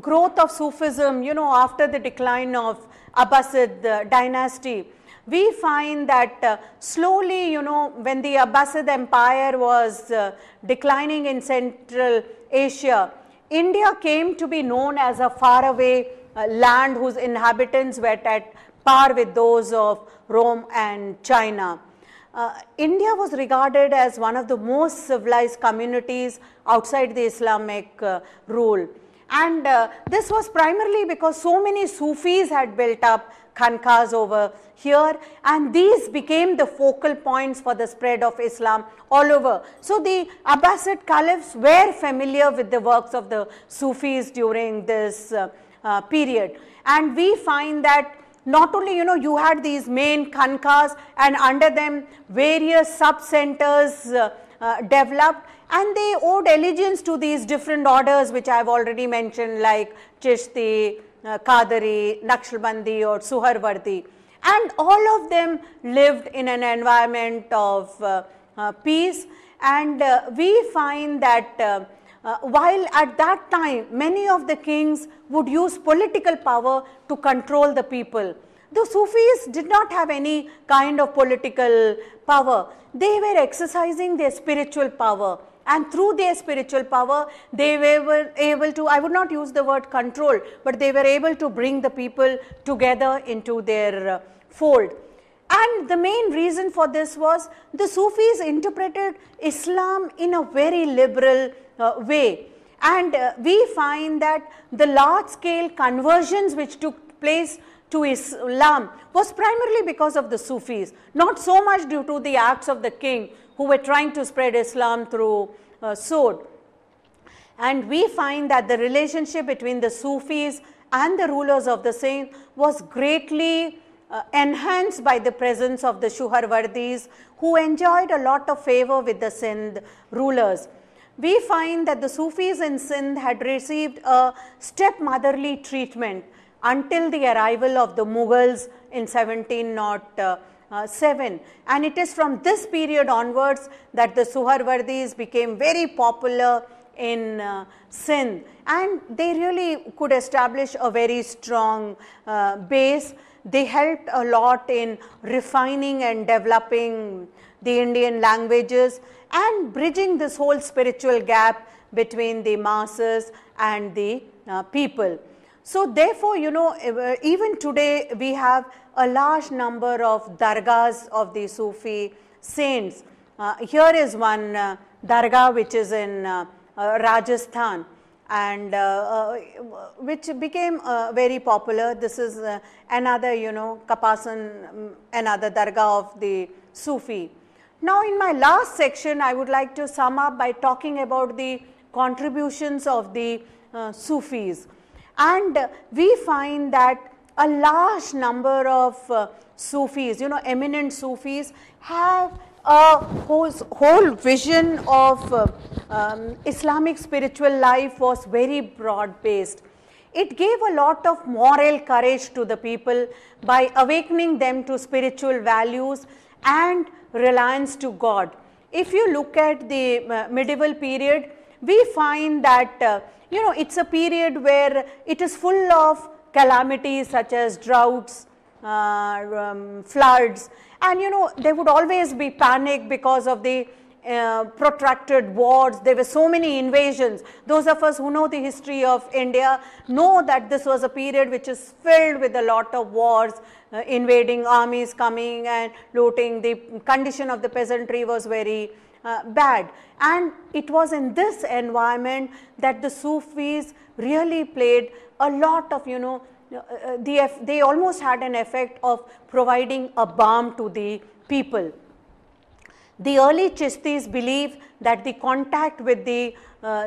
growth of Sufism, after the decline of Abbasid dynasty, we find that slowly, when the Abbasid Empire was declining in Central Asia, India came to be known as a faraway land whose inhabitants were at par with those of Rome and China. India was regarded as one of the most civilized communities outside the Islamic rule. And this was primarily because so many Sufis had built up khanqahs over here, and these became the focal points for the spread of Islam all over. So the Abbasid caliphs were familiar with the works of the Sufis during this period. And we find that not only, you had these main khanqahs, and under them various sub-centers developed, and they owed allegiance to these different orders which I have already mentioned, like Chishti, Qadari, Naqshbandi or Suharwardi, and all of them lived in an environment of peace. And we find that while at that time many of the kings would use political power to control the people. The Sufis did not have any kind of political power. They were exercising their spiritual power, and through their spiritual power they were able to, I would not use the word control, but they were able to bring the people together into their fold. And the main reason for this was the Sufis interpreted Islam in a very liberal way. And we find that the large scale conversions which took place to Islam was primarily because of the Sufis, not so much due to the acts of the king who were trying to spread Islam through sword. And we find that the relationship between the Sufis and the rulers of the Sindh was greatly enhanced by the presence of the Suharwardis, who enjoyed a lot of favor with the Sindh rulers. We find that the Sufis in Sindh had received a stepmotherly treatment until the arrival of the Mughals in 1707, and it is from this period onwards that the Suharwardis became very popular in Sindh, and they really could establish a very strong base. They helped a lot in refining and developing the Indian languages and bridging this whole spiritual gap between the masses and the people. So therefore, you know, even today we have a large number of dargahs of the Sufi saints. Here is one dargah which is in Rajasthan, and which became very popular. This is another, you know, Kapasan, another dargah of the Sufi. Now in my last section I would like to sum up by talking about the contributions of the Sufis. And we find that a large number of Sufis, you know, eminent Sufis, have a whole vision of Islamic spiritual life was very broad based. It gave a lot of moral courage to the people by awakening them to spiritual values and reliance to God. If you look at the medieval period, we find that you know, it's a period where it is full of calamities such as droughts, floods, and you know, there would always be panic because of the protracted wars. There were so many invasions. Those of us who know the history of India know that this was a period which is filled with a lot of wars, invading armies coming and looting. The condition of the peasantry was very bad, and it was in this environment that the Sufis really played a lot of, you know, they almost had an effect of providing a balm to the people. The early Chistis believed that the contact with the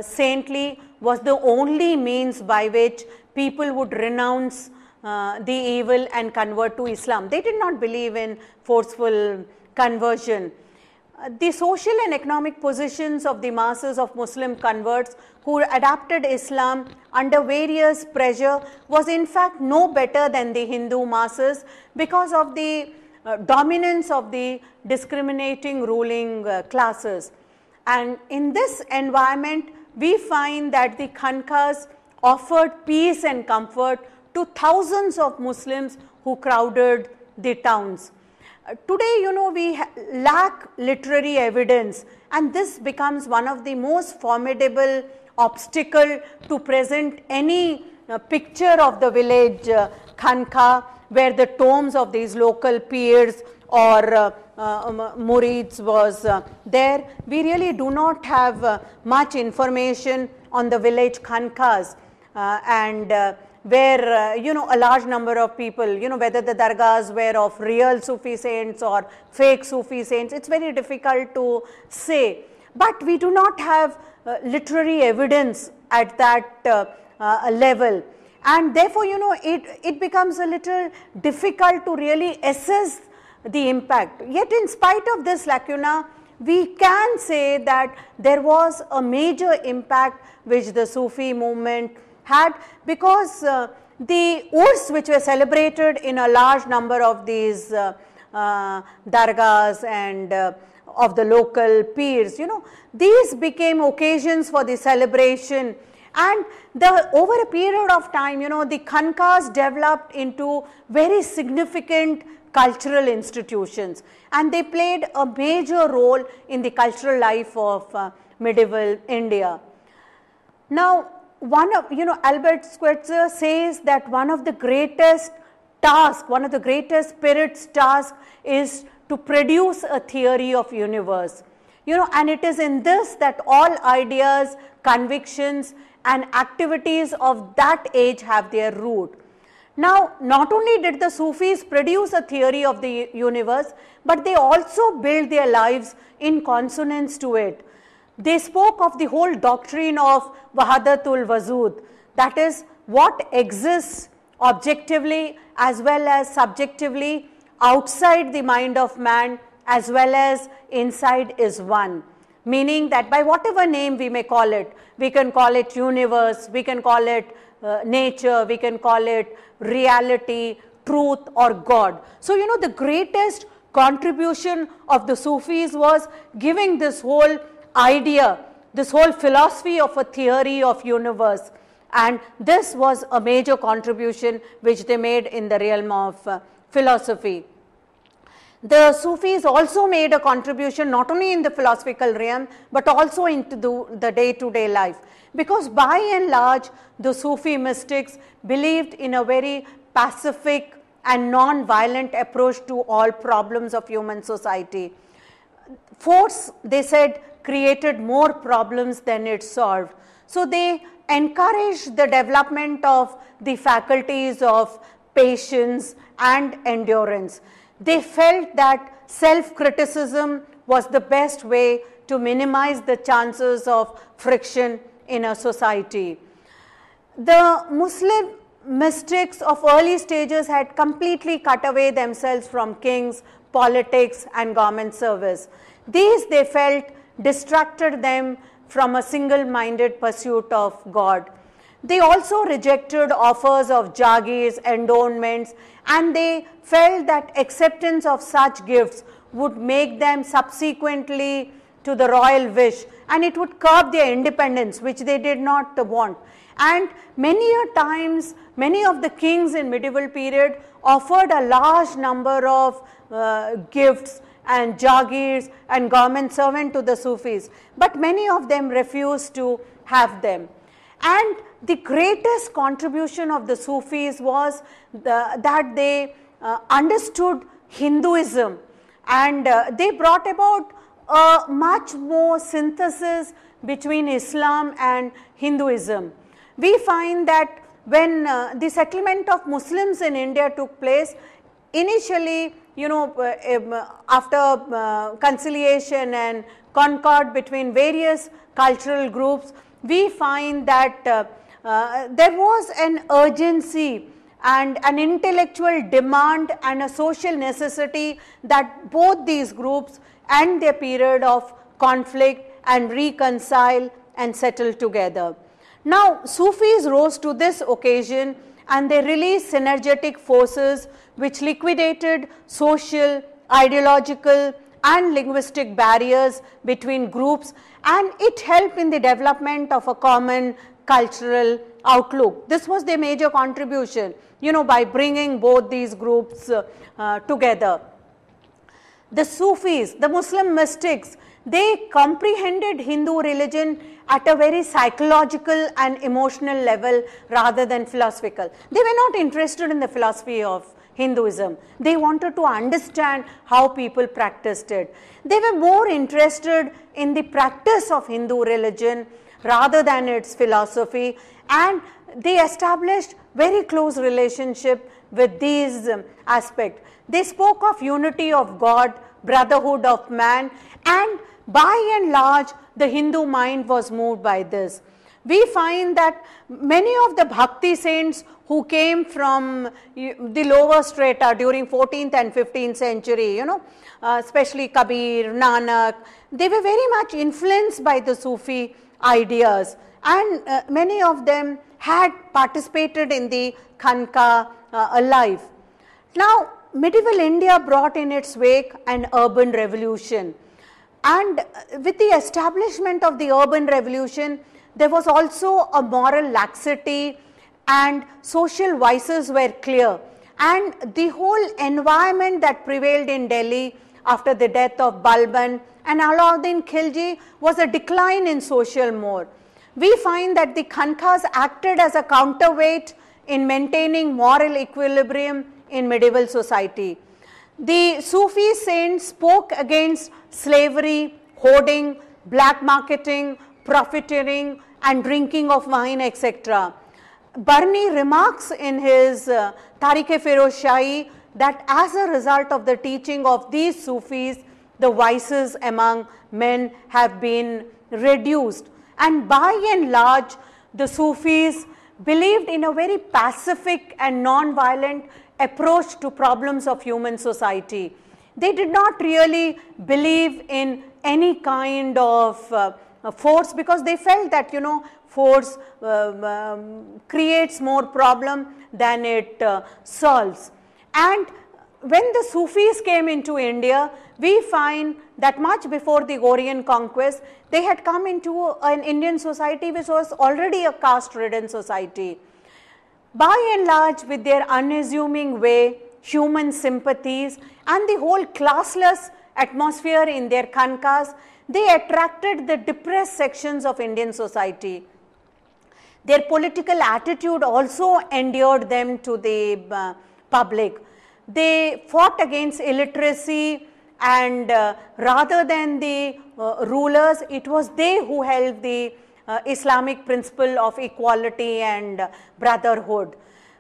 saintly was the only means by which people would renounce the evil and convert to Islam. They did not believe in forceful conversion. The social and economic positions of the masses of Muslim converts who adapted Islam under various pressure was in fact no better than the Hindu masses because of the dominance of the discriminating ruling classes. And in this environment, we find that the Khanqahs offered peace and comfort to thousands of Muslims who crowded the towns. Today, you know, we lack literary evidence, and this becomes one of the most formidable obstacle to present any picture of the village Khanqah, where the tombs of these local peers or murids was there. We really do not have much information on the village Khanqahs, and where you know, a large number of people, you know, whether the dargahs were of real Sufi saints or fake Sufi saints, it's very difficult to say. But we do not have literary evidence at that level, and therefore, you know, it becomes a little difficult to really assess the impact. Yet in spite of this lacuna, we can say that there was a major impact which the Sufi movement had, because the Urs which were celebrated in a large number of these dargahs and of the local peers, these became occasions for the celebration. And over a period of time, the Khankas developed into very significant cultural institutions, and they played a major role in the cultural life of medieval India. Now, Albert Schweitzer says that one of the greatest spirit's task is to produce a theory of universe, and it is in this that all ideas, convictions and activities of that age have their root. Now, not only did the Sufis produce a theory of the universe, but they also built their lives in consonance to it. They spoke of the whole doctrine of Wahdatul Wujud, that is, what exists objectively as well as subjectively outside the mind of man as well as inside is one. Meaning that by whatever name we may call it, we can call it universe, we can call it nature, we can call it reality, truth or God. So, the greatest contribution of the Sufis was giving this whole idea, this whole philosophy of a theory of universe, and this was a major contribution which they made in the realm of philosophy. The Sufis also made a contribution not only in the philosophical realm but also into the day-to-day life, because by and large the Sufi mystics believed in a very pacific and non-violent approach to all problems of human society. Force, they said, created more problems than it solved. So they encouraged the development of the faculties of patience and endurance. They felt that self-criticism was the best way to minimize the chances of friction in a society. The Muslim mystics of early stages had completely cut away themselves from kings, politics and government service. These, they felt, distracted them from a single-minded pursuit of God. They also rejected offers of jagirs, endowments, and they felt that acceptance of such gifts would make them subsequently to the royal wish, and it would curb their independence, which they did not want. And many a times, many of the kings in medieval period offered a large number of gifts and jagirs and government servant to the Sufis, but many of them refused to have them. And the greatest contribution of the Sufis was that they understood Hinduism, and they brought about a much more synthesis between Islam and Hinduism. We find that when the settlement of Muslims in India took place, initially, after conciliation and concord between various cultural groups, we find that there was an urgency and an intellectual demand and a social necessity that both these groups end their period of conflict and reconcile and settle together. Now, Sufis rose to this occasion and they released synergetic forces which liquidated social, ideological and linguistic barriers between groups, and it helped in the development of a common cultural outlook. This was their major contribution, by bringing both these groups together. The Sufis, the Muslim mystics, they comprehended Hindu religion at a very psychological and emotional level rather than philosophical. They were not interested in the philosophy of Hinduism. They wanted to understand how people practiced it. They were more interested in the practice of Hindu religion rather than its philosophy, and they established very close relationship with these aspects. They spoke of unity of God, brotherhood of man, and by and large the Hindu mind was moved by this. We find that many of the Bhakti saints who came from the lower strata during 14th and 15th century, especially Kabir, Nanak, they were very much influenced by the Sufi ideas, and many of them had participated in the Khanka life. Now, medieval India brought in its wake an urban revolution. And with the establishment of the urban revolution, there was also a moral laxity and social vices were clear. And the whole environment that prevailed in Delhi after the death of Balban and Alauddin Khilji was a decline in social mores. We find that the Khanqahs acted as a counterweight in maintaining moral equilibrium in medieval society. The Sufi saints spoke against slavery, hoarding, black marketing, profiteering and drinking of wine, etc. Barni remarks in his Tarikh-e-Feroz Shahi that as a result of the teaching of these Sufis, the vices among men have been reduced. And by and large, the Sufis believed in a very pacific and non-violent approach to problems of human society. They did not really believe in any kind of force, because they felt that, force creates more problem than it solves. And when the Sufis came into India, we find that much before the Orient conquest, they had come into an Indian society which was already a caste-ridden society. By and large, with their unassuming way, human sympathies and the whole classless atmosphere in their Khanqahs, they attracted the depressed sections of Indian society. Their political attitude also endeared them to the public. They fought against illiteracy, and rather than the rulers, it was they who held the Islamic principle of equality and brotherhood.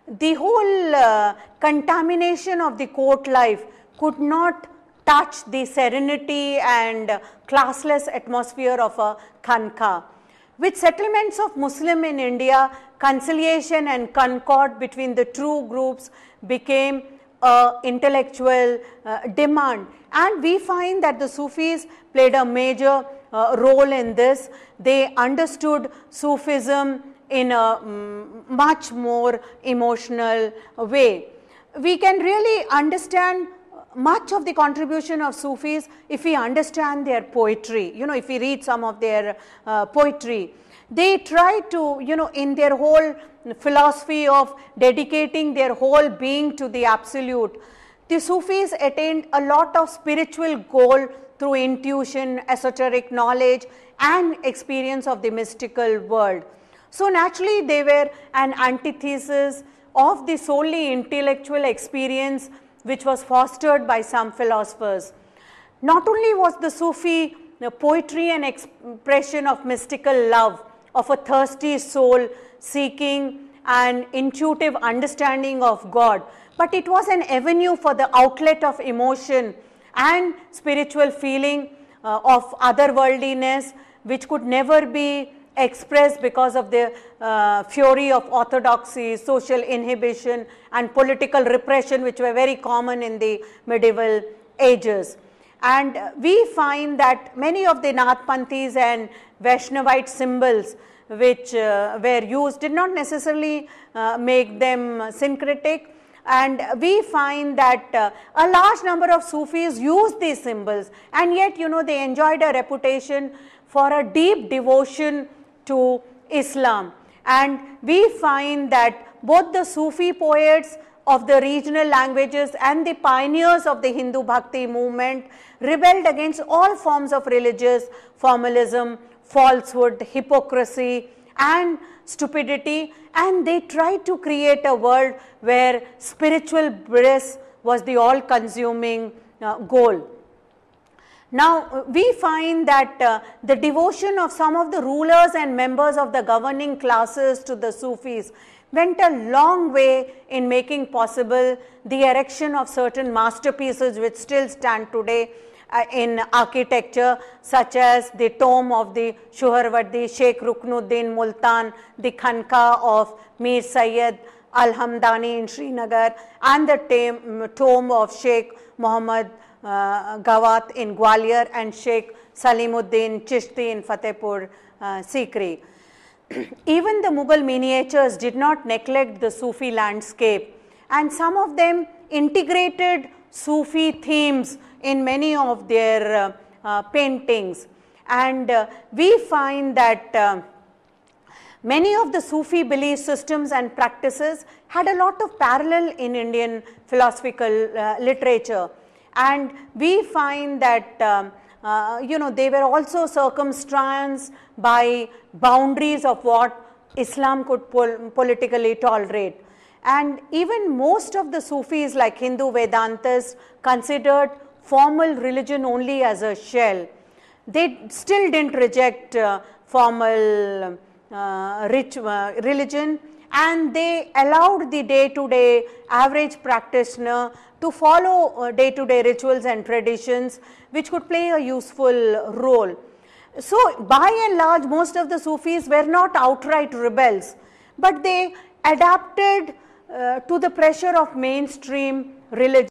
The whole contamination of the court life could not touch the serenity and classless atmosphere of a Khanqah. With settlements of Muslim in India, conciliation and concord between the two groups became an intellectual demand. And we find that the Sufis played a major role in this. They understood Sufism in a much more emotional way. We can really understand much of the contribution of Sufis if we understand their poetry. If we read some of their poetry, they try to, in their whole philosophy of dedicating their whole being to the absolute, the Sufis attained a lot of spiritual goal through intuition, esoteric knowledge and experience of the mystical world. So naturally, they were an antithesis of the solely intellectual experience which was fostered by some philosophers. Not only was the Sufi poetry an expression of mystical love, of a thirsty soul seeking an intuitive understanding of God, but it was an avenue for the outlet of emotion and spiritual feeling of otherworldliness, which could never be expressed because of the fury of orthodoxy, social inhibition and political repression, which were very common in the medieval ages. And we find that many of the Nathpanthis and Vaishnavite symbols which were used did not necessarily make them syncretic, and we find that a large number of Sufis used these symbols, and yet they enjoyed a reputation for a deep devotion to Islam. And we find that both the Sufi poets of the regional languages and the pioneers of the Hindu Bhakti movement rebelled against all forms of religious formalism, falsehood, hypocrisy and stupidity, and they tried to create a world where spiritual bliss was the all-consuming goal. Now, we find that the devotion of some of the rulers and members of the governing classes to the Sufis went a long way in making possible the erection of certain masterpieces which still stand today in architecture, such as the tomb of the Suhrawardi Sheikh Ruknuddin Multan, the Khanqah of Mir Sayyid Al-Hamdani in Srinagar, and the tomb of Sheikh Muhammad Gawat in Gwalior and Sheikh Salimuddin Chishti in Fatehpur Sikri. Even the Mughal miniatures did not neglect the Sufi landscape, and some of them integrated Sufi themes in many of their paintings. And we find that many of the Sufi belief systems and practices had a lot of parallel in Indian philosophical literature. And we find that they were also circumstanced by boundaries of what Islam could politically tolerate. And even most of the Sufis, like Hindu Vedantas, considered formal religion only as a shell. They still didn't reject formal religion, and they allowed the day-to-day average practitioner to follow day-to-day rituals and traditions which could play a useful role. So by and large, most of the Sufis were not outright rebels, but they adapted to the pressure of mainstream religion.